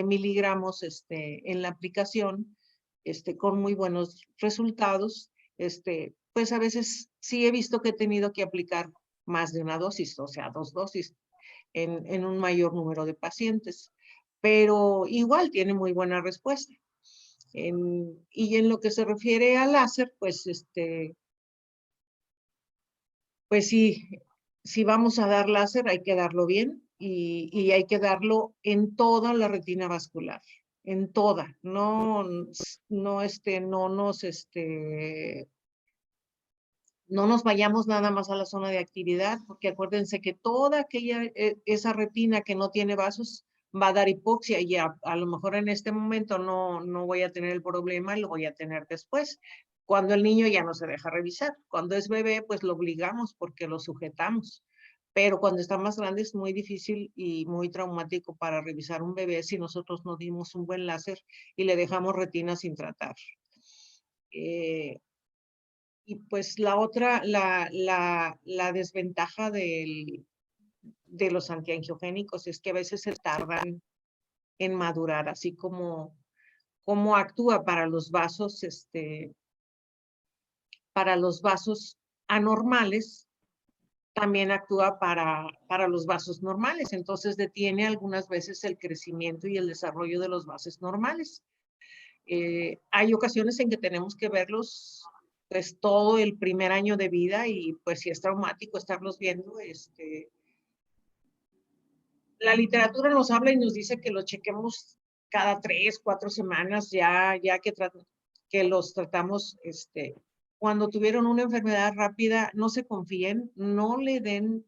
miligramos en la aplicación, con muy buenos resultados. Pues a veces sí he visto que he tenido que aplicar más de una dosis, o sea, 2 dosis en un mayor número de pacientes, pero igual tiene muy buena respuesta. Y en lo que se refiere al láser, pues pues sí, si vamos a dar láser hay que darlo bien y hay que darlo en toda la retina vascular, en toda, no nos vayamos nada más a la zona de actividad, porque acuérdense que toda esa retina que no tiene vasos va a dar hipoxia y a lo mejor en este momento no voy a tener el problema, lo voy a tener después, cuando el niño ya no se deja revisar. Cuando es bebé, pues lo obligamos porque lo sujetamos. Pero cuando está más grande es muy difícil y muy traumático para revisar un bebé si nosotros no dimos un buen láser y le dejamos retina sin tratar. Y pues la otra, la desventaja de los antiangiogénicos es que a veces se tardan en madurar, así como actúa para los vasos, para los vasos anormales, también actúa para los vasos normales. Entonces detiene algunas veces el crecimiento y el desarrollo de los vasos normales. Hay ocasiones en que tenemos que verlos pues todo el primer año de vida y pues si es traumático estarlos viendo, la literatura nos habla y nos dice que los chequemos cada 3, 4 semanas, ya que los tratamos, cuando tuvieron una enfermedad rápida, no se confíen, no le den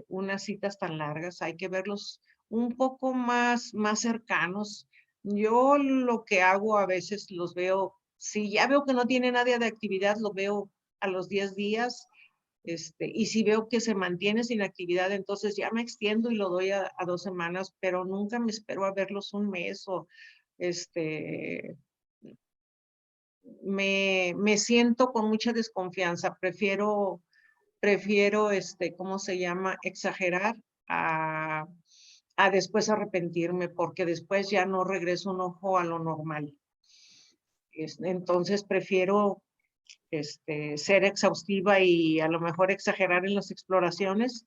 unas citas tan largas, hay que verlos un poco más cercanos. Yo lo que hago a veces los veo, si ya veo que no tiene nadie de actividad, lo veo a los 10 días, y si veo que se mantiene sin actividad, entonces ya me extiendo y lo doy a 2 semanas, pero nunca me espero a verlos un mes o me siento con mucha desconfianza. Prefiero, ¿cómo se llama? Exagerar a después arrepentirme, porque después ya no regreso un ojo a lo normal. Entonces prefiero ser exhaustiva y a lo mejor exagerar en las exploraciones,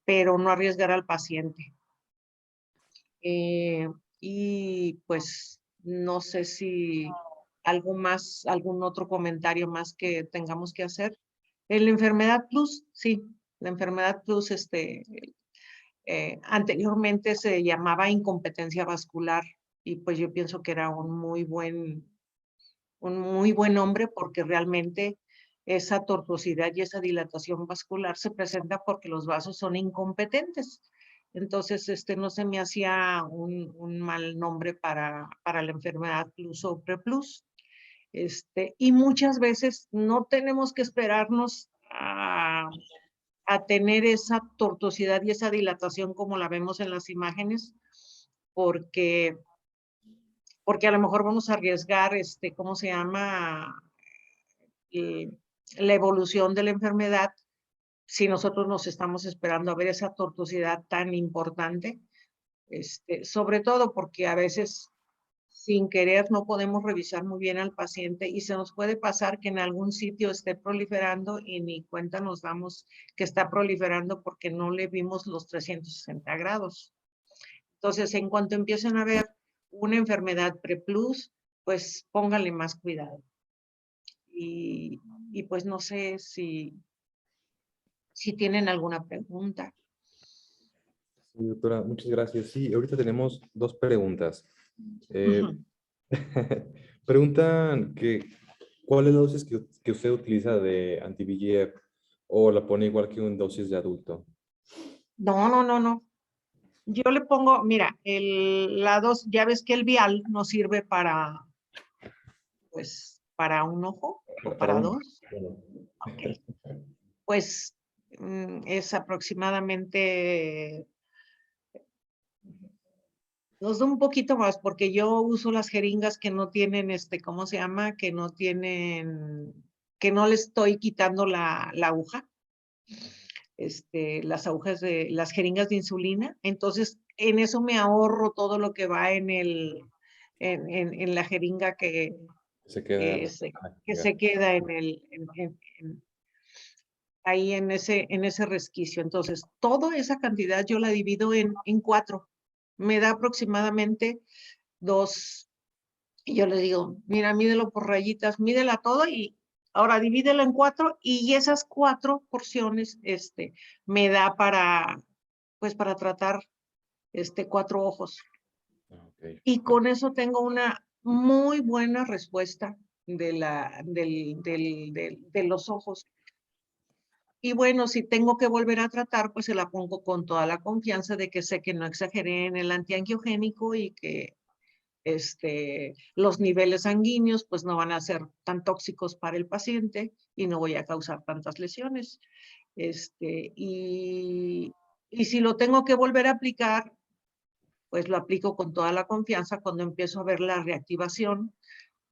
pero no arriesgar al paciente. Y pues no sé si algún otro comentario más que tengamos que hacer. En la enfermedad plus, sí, la enfermedad plus, anteriormente se llamaba incompetencia vascular y pues yo pienso que era un muy buen nombre porque realmente esa tortuosidad y esa dilatación vascular se presenta porque los vasos son incompetentes. Entonces, no se me hacía un mal nombre para la enfermedad plus o preplus. Y muchas veces no tenemos que esperarnos a tener esa tortuosidad y esa dilatación como la vemos en las imágenes, porque a lo mejor vamos a arriesgar, ¿cómo se llama? La evolución de la enfermedad si nosotros nos estamos esperando a ver esa tortuosidad tan importante, sobre todo porque a veces sin querer no podemos revisar muy bien al paciente y se nos puede pasar que en algún sitio esté proliferando y ni cuenta nos damos que está proliferando porque no le vimos los 360 grados. Entonces, en cuanto empiecen a ver una enfermedad preplus, pues pónganle más cuidado. Y pues no sé si tienen alguna pregunta. Sí, doctora, muchas gracias. Sí, ahorita tenemos 2 preguntas. Preguntan que ¿cuál es la dosis que usted utiliza de anti-VEGF o la pone igual que una dosis de adulto? No. Yo le pongo, mira, ya ves que el vial nos sirve para para un ojo o para dos. Ok. Pues es aproximadamente, nos da un poquito más porque yo uso las jeringas que no tienen, ¿cómo se llama? Que no tienen, que no le estoy quitando la aguja. Las agujas las jeringas de insulina. Entonces, en eso me ahorro todo lo que va en en la jeringa Se queda. que se queda ahí en ese resquicio. Entonces, toda esa cantidad yo la divido en 4. Me da aproximadamente 2. Y yo le digo, mira, mídelo por rayitas, mídela todo y ahora divídelo en 4 y esas 4 porciones, me da para, pues para tratar, 4 ojos. Okay. Y con eso tengo una muy buena respuesta de los ojos. Y bueno, si tengo que volver a tratar, pues se la pongo con toda la confianza de que sé que no exageré en el antiangiogénico y que los niveles sanguíneos pues no van a ser tan tóxicos para el paciente y no voy a causar tantas lesiones. Y si lo tengo que volver a aplicar, pues lo aplico con toda la confianza cuando empiezo a ver la reactivación.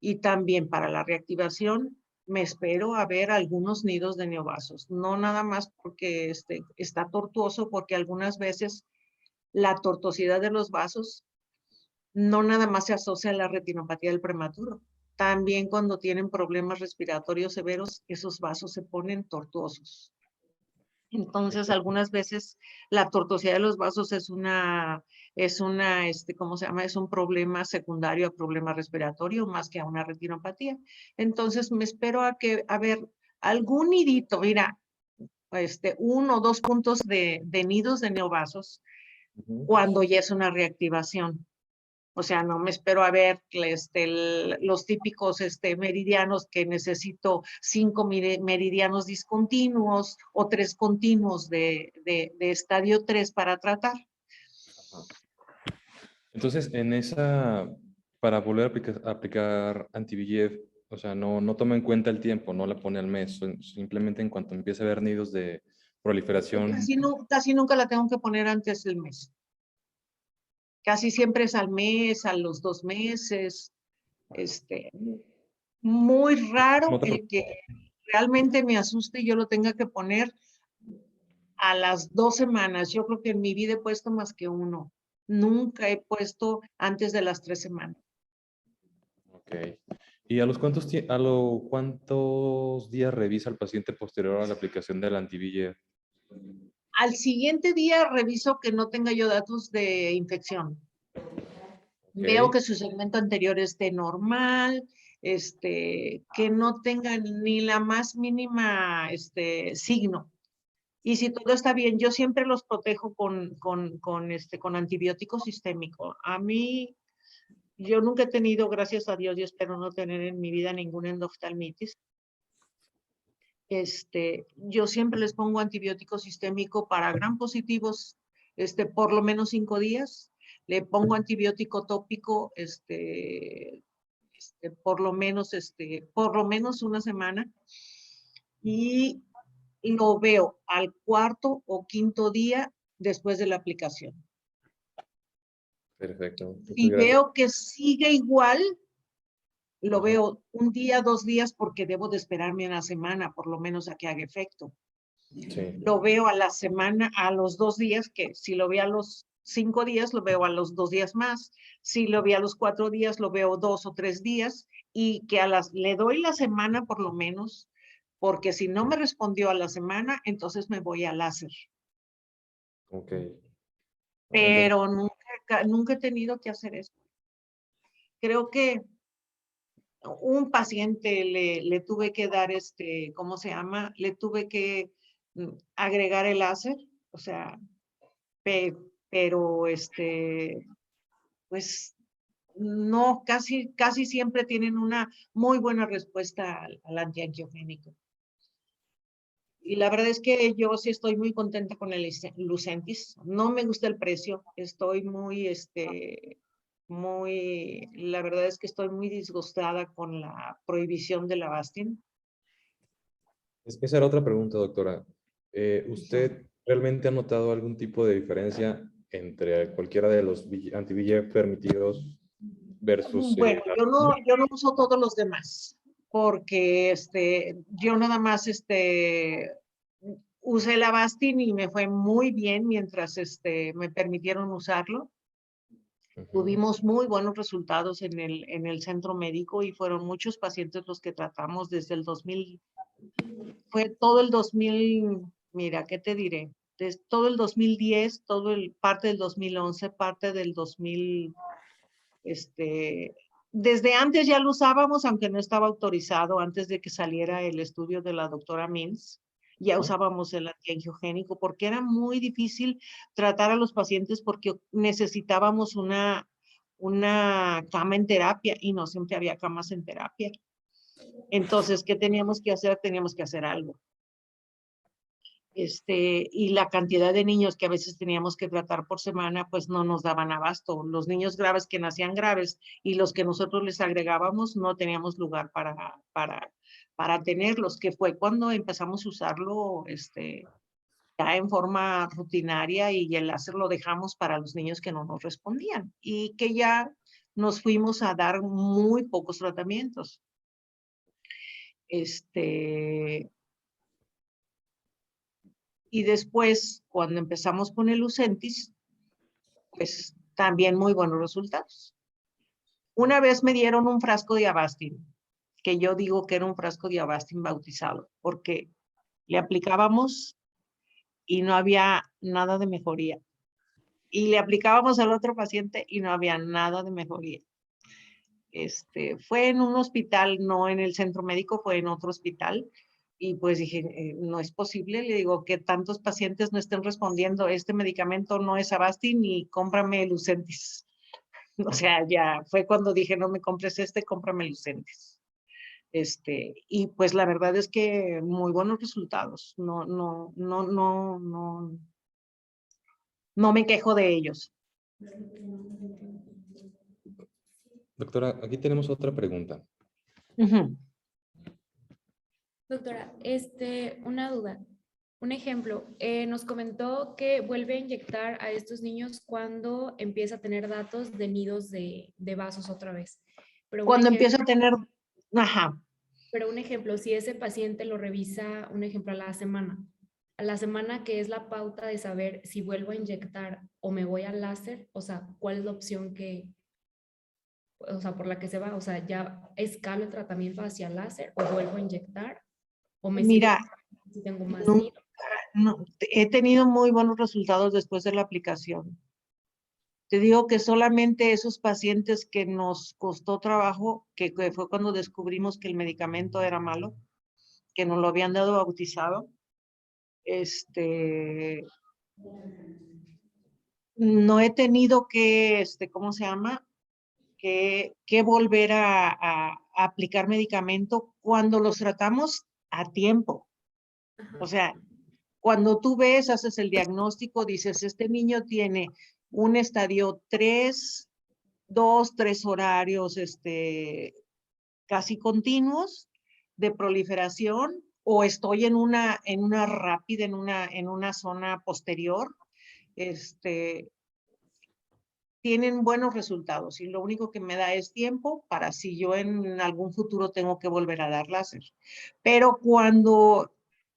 Y también para la reactivación me espero a ver algunos nidos de neovasos, no nada más porque está tortuoso, porque algunas veces la tortuosidad de los vasos no nada más se asocia a la retinopatía del prematuro. También cuando tienen problemas respiratorios severos, esos vasos se ponen tortuosos. Entonces, algunas veces la tortuosidad de los vasos es ¿cómo se llama? Es un problema secundario a problema respiratorio más que a una retinopatía. Entonces, me espero a ver algún nidito, mira, 1 o 2 puntos de nidos de neovasos cuando ya es una reactivación. O sea, no me espero a ver los típicos meridianos que necesito 5 meridianos discontinuos o 3 continuos de estadio 3 para tratar. Entonces, para volver a aplicar anti-VEGF, o sea, no toma en cuenta el tiempo, no la pone al mes, simplemente en cuanto empiece a haber nidos de proliferación. Casi nunca la tengo que poner antes del mes. Casi siempre es al mes, a los 2 meses. Muy raro el que realmente me asuste y yo lo tenga que poner a las 2 semanas. Yo creo que en mi vida he puesto más que 1. Nunca he puesto antes de las 3 semanas. Ok. ¿Y a los cuántos días revisa el paciente posterior a la aplicación del anti-VEGF? Al siguiente día reviso que no tenga yo datos de infección. Okay. Veo que su segmento anterior esté normal, que no tenga ni la más mínima signo. Y si todo está bien, yo siempre los protejo con antibiótico sistémico. A mí, yo nunca he tenido, gracias a Dios, y espero no tener en mi vida ninguna endoftalmitis. Yo siempre les pongo antibiótico sistémico para gram positivos, por lo menos 5 días. Le pongo antibiótico tópico, por lo menos una semana. Y lo veo al 4º o 5º día después de la aplicación. Perfecto. Si veo que sigue igual, lo veo 1 día, 2 días, porque debo de esperarme una semana, por lo menos a que haga efecto. Sí. Lo veo a la semana, a los 2 días, que si lo veo a los 5 días, lo veo a los 2 días más. Si lo veo a los 4 días, lo veo 2 o 3 días, y que le doy la semana por lo menos, porque si no me respondió a la semana, entonces me voy a láser. Ok. Pero nunca he tenido que hacer eso. Creo que un paciente le tuve que dar ¿cómo se llama? Le tuve que agregar el láser, o sea, pero pues no, casi siempre tienen una muy buena respuesta al antiangiogénico. Y la verdad es que yo sí estoy muy contenta con el Lucentis. No me gusta el precio, estoy muy, la verdad es que estoy muy disgustada con la prohibición del Avastin. Esa era otra pregunta, doctora. ¿Usted realmente ha notado algún tipo de diferencia entre cualquiera de los anti-VEGF permitidos versus... Bueno, yo no uso todos los demás, porque yo nada más usé el Avastin y me fue muy bien mientras me permitieron usarlo. Tuvimos muy buenos resultados en el centro médico y fueron muchos pacientes los que tratamos desde el 2000. Fue todo el 2000, mira, ¿qué te diré? Todo el 2010, parte del 2011, parte del 2000, desde antes ya lo usábamos, aunque no estaba autorizado, antes de que saliera el estudio de la doctora Mins, ya usábamos el antiangiogénico porque era muy difícil tratar a los pacientes porque necesitábamos una cama en terapia y no siempre había camas en terapia. Entonces, ¿qué teníamos que hacer? Teníamos que hacer algo. Y la cantidad de niños que a veces teníamos que tratar por semana, pues no nos daban abasto. Los niños graves que nacían graves y los que nosotros les agregábamos, no teníamos lugar para tenerlos, que fue cuando empezamos a usarlo ya en forma rutinaria y el láser lo dejamos para los niños que no nos respondían y que ya nos fuimos a dar muy pocos tratamientos. Y después, cuando empezamos con el Lucentis, pues también muy buenos resultados. Una vez me dieron un frasco de Avastin, que yo digo que era un frasco de Avastin bautizado, porque le aplicábamos y no había nada de mejoría. Y le aplicábamos al otro paciente y no había nada de mejoría. Fue en un hospital, no en el centro médico, fue en otro hospital. Y pues dije, no es posible, le digo, que tantos pacientes no estén respondiendo, este medicamento no es Avastin y cómprame Lucentis. O sea, ya fue cuando dije, no me compres cómprame Lucentis. Y pues la verdad es que muy buenos resultados. No me quejo de ellos. Doctora, aquí tenemos otra pregunta. Doctora, una duda. Un ejemplo, nos comentó que vuelve a inyectar a estos niños cuando empieza a tener datos de nidos de vasos otra vez. Pero cuando empieza a tener, ajá. Pero un ejemplo, si ese paciente lo revisa, un ejemplo, a la semana que es la pauta de saber si vuelvo a inyectar o me voy al láser, o sea, ¿cuál es la opción por la que se va? O sea, ¿ya escalo el tratamiento hacia láser o vuelvo a inyectar? ¿O me Mira, si tengo más he tenido muy buenos resultados después de la aplicación. Te digo que solamente esos pacientes que nos costó trabajo, que fue cuando descubrimos que el medicamento era malo, que nos lo habían dado bautizado, no he tenido que, ¿cómo se llama? Que volver a aplicar medicamento cuando los tratamos a tiempo. O sea, cuando tú ves, haces el diagnóstico, dices, este niño tiene un estadio 3, 2, 3 horarios casi continuos de proliferación, o estoy en una rápida, en una zona posterior, tienen buenos resultados y lo único que me da es tiempo para si yo en algún futuro tengo que volver a dar láser. Pero cuando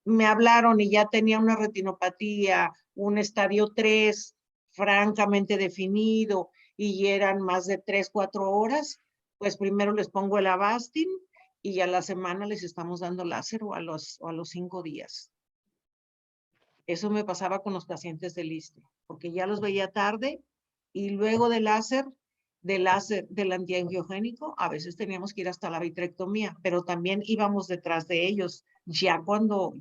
me hablaron y ya tenía una retinopatía, un estadio 3 francamente definido y eran más de 3, 4 horas, pues primero les pongo el Avastin y a la semana les estamos dando láser o a los 5 días. Eso me pasaba con los pacientes del ISSSTE, porque ya los veía tarde y luego del antiangiogénico, a veces teníamos que ir hasta la vitrectomía, pero también íbamos detrás de ellos ya cuando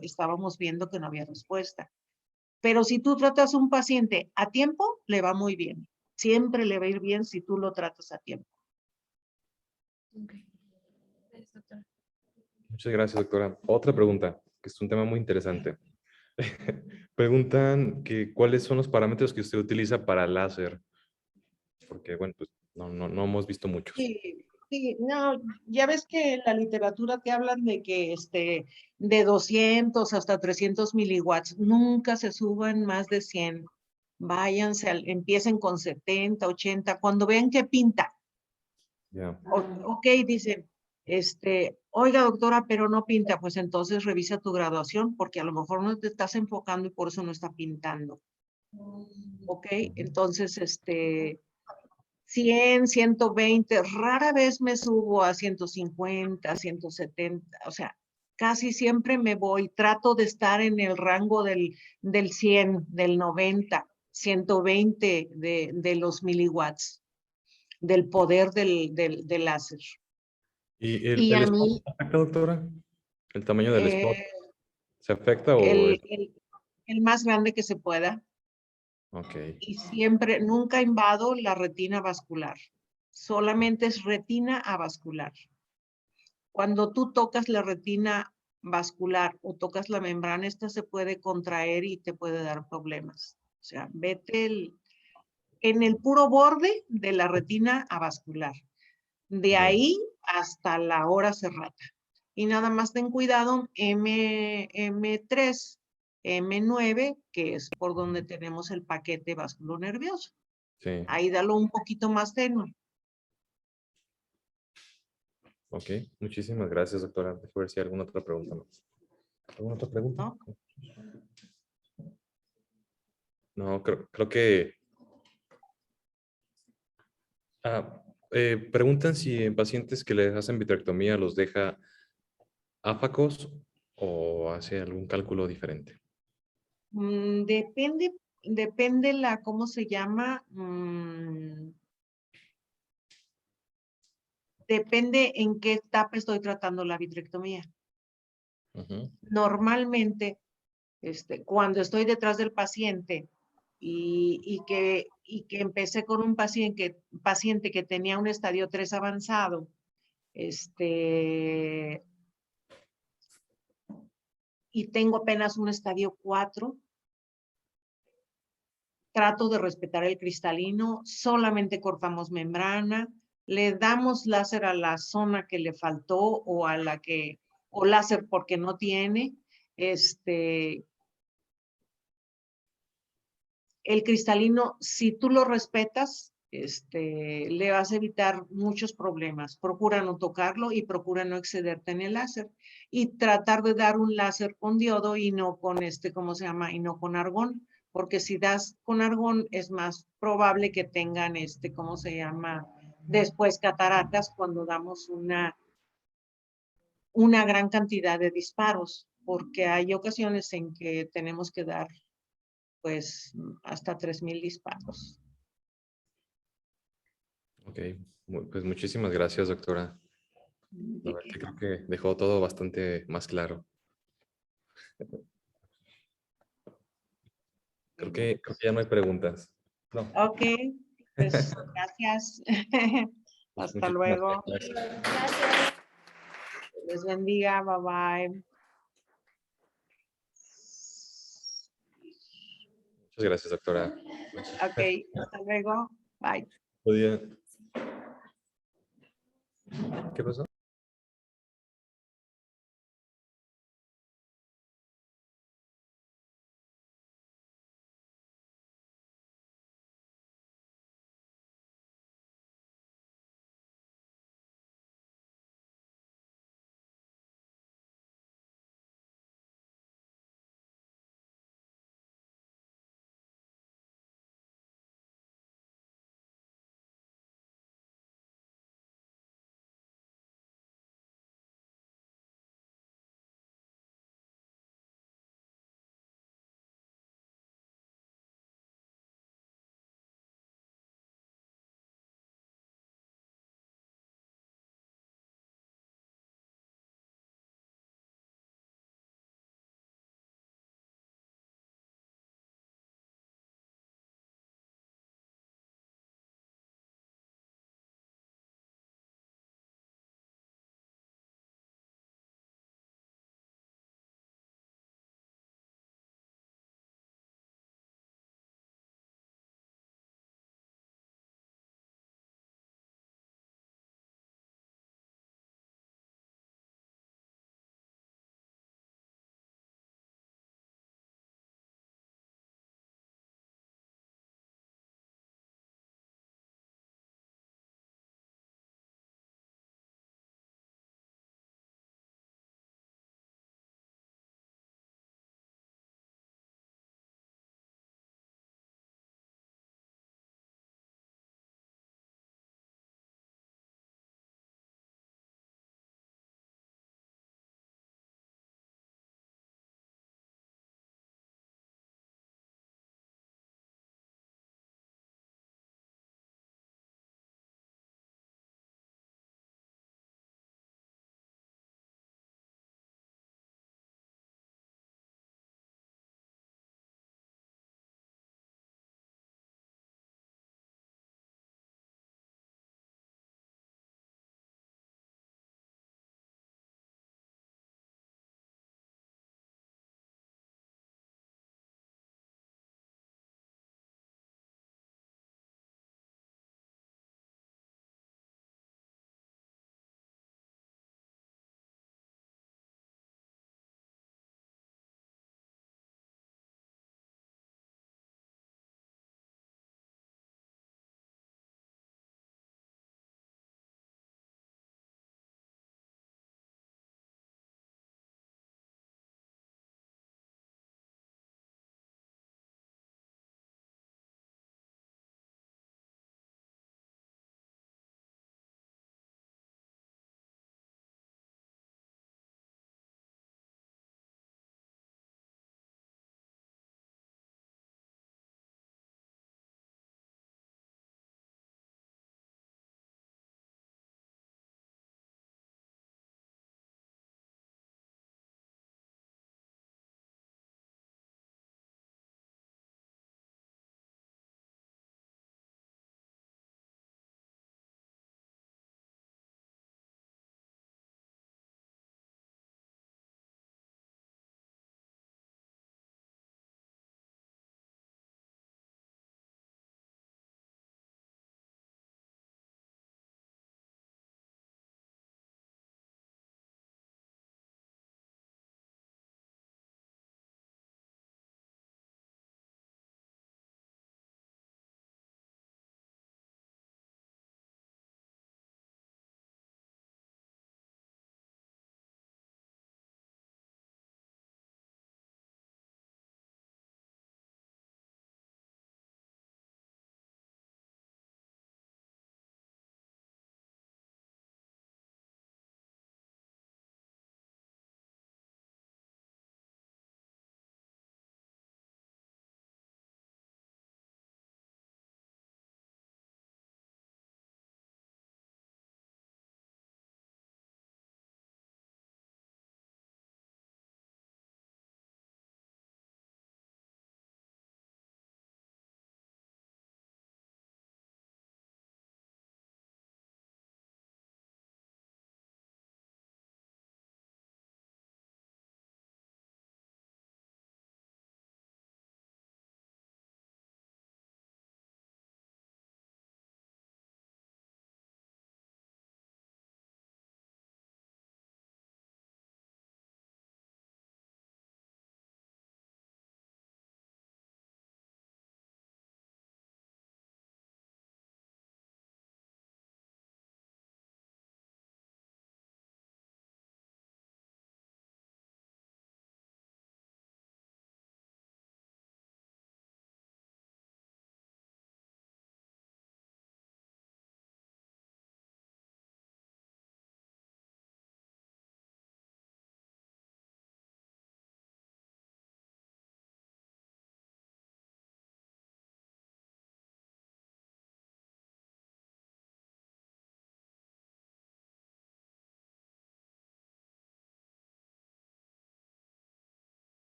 estábamos viendo que no había respuesta. Pero si tú tratas a un paciente a tiempo, le va muy bien. Siempre le va a ir bien si tú lo tratas a tiempo. Okay. Gracias, doctora. Muchas gracias, doctora. Otra pregunta, que es un tema muy interesante. Preguntan que cuáles son los parámetros que usted utiliza para láser. Porque, bueno, pues no hemos visto muchos. Sí, sí, no, ya ves que en la literatura te hablan de que de 200 hasta 300 miliwatts, nunca se suban más de 100. Váyanse, empiecen con 70, 80, cuando vean que pinta. Ya. Ok, dicen, oiga doctora, pero no pinta, pues entonces revisa tu graduación, porque a lo mejor no te estás enfocando y por eso no está pintando. Ok, entonces, 100, 120, rara vez me subo a 150, 170, o sea, casi siempre me voy, trato de estar en el rango del 100, del 90, 120 de los miliwatts, del poder del láser. ¿Y Y el a spot mí, afecta, doctora? ¿El tamaño del spot eh, se afecta o...? el más grande que se pueda, Ok, y siempre, nunca invado la retina vascular, solamente es retina avascular. Cuando tú tocas la retina vascular o tocas la membrana, esta se puede contraer y te puede dar problemas. O sea, vete en el puro borde de la retina avascular. De bien. ahí hasta la hora cerrada. Y nada más ten cuidado, M3, M9, que es por donde tenemos el paquete vasculonervioso. Sí, Ahí dalo un poquito más tenue. ok. Muchísimas gracias, doctora. Déjame ver si hay alguna otra pregunta más. ¿Alguna otra pregunta? ¿No? No, creo que... preguntan si en pacientes que les hacen vitrectomía los deja áfacos o hace algún cálculo diferente. Depende ¿cómo se llama? Depende en qué etapa estoy tratando la vitrectomía. Ujú. Normalmente, cuando estoy detrás del paciente y que empecé con un paciente que tenía un estadio 3 avanzado, y tengo apenas un estadio 4, trato de respetar el cristalino, solamente cortamos membrana, le damos láser a la zona que le faltó o láser porque no tiene, el cristalino, si tú lo respetas, le vas a evitar muchos problemas. Procura no tocarlo y procura no excederte en el láser. Y tratar de dar un láser con diodo y no con ¿cómo se llama? Y no con argón. Porque si das con argón es más probable que tengan ¿cómo se llama? Después cataratas cuando damos una gran cantidad de disparos. Porque hay ocasiones en que tenemos que dar pues hasta 3,000 disparos. Ok, pues muchísimas gracias, doctora. La verdad que creo que dejó todo bastante más claro. Creo que ya no hay preguntas. No, Ok, pues gracias. pues Hasta muchísimas luego. gracias. Gracias. Les bendiga. Bye bye. Muchas gracias, doctora. Ok, hasta luego. Bye. Podía- ¿Qué pasó?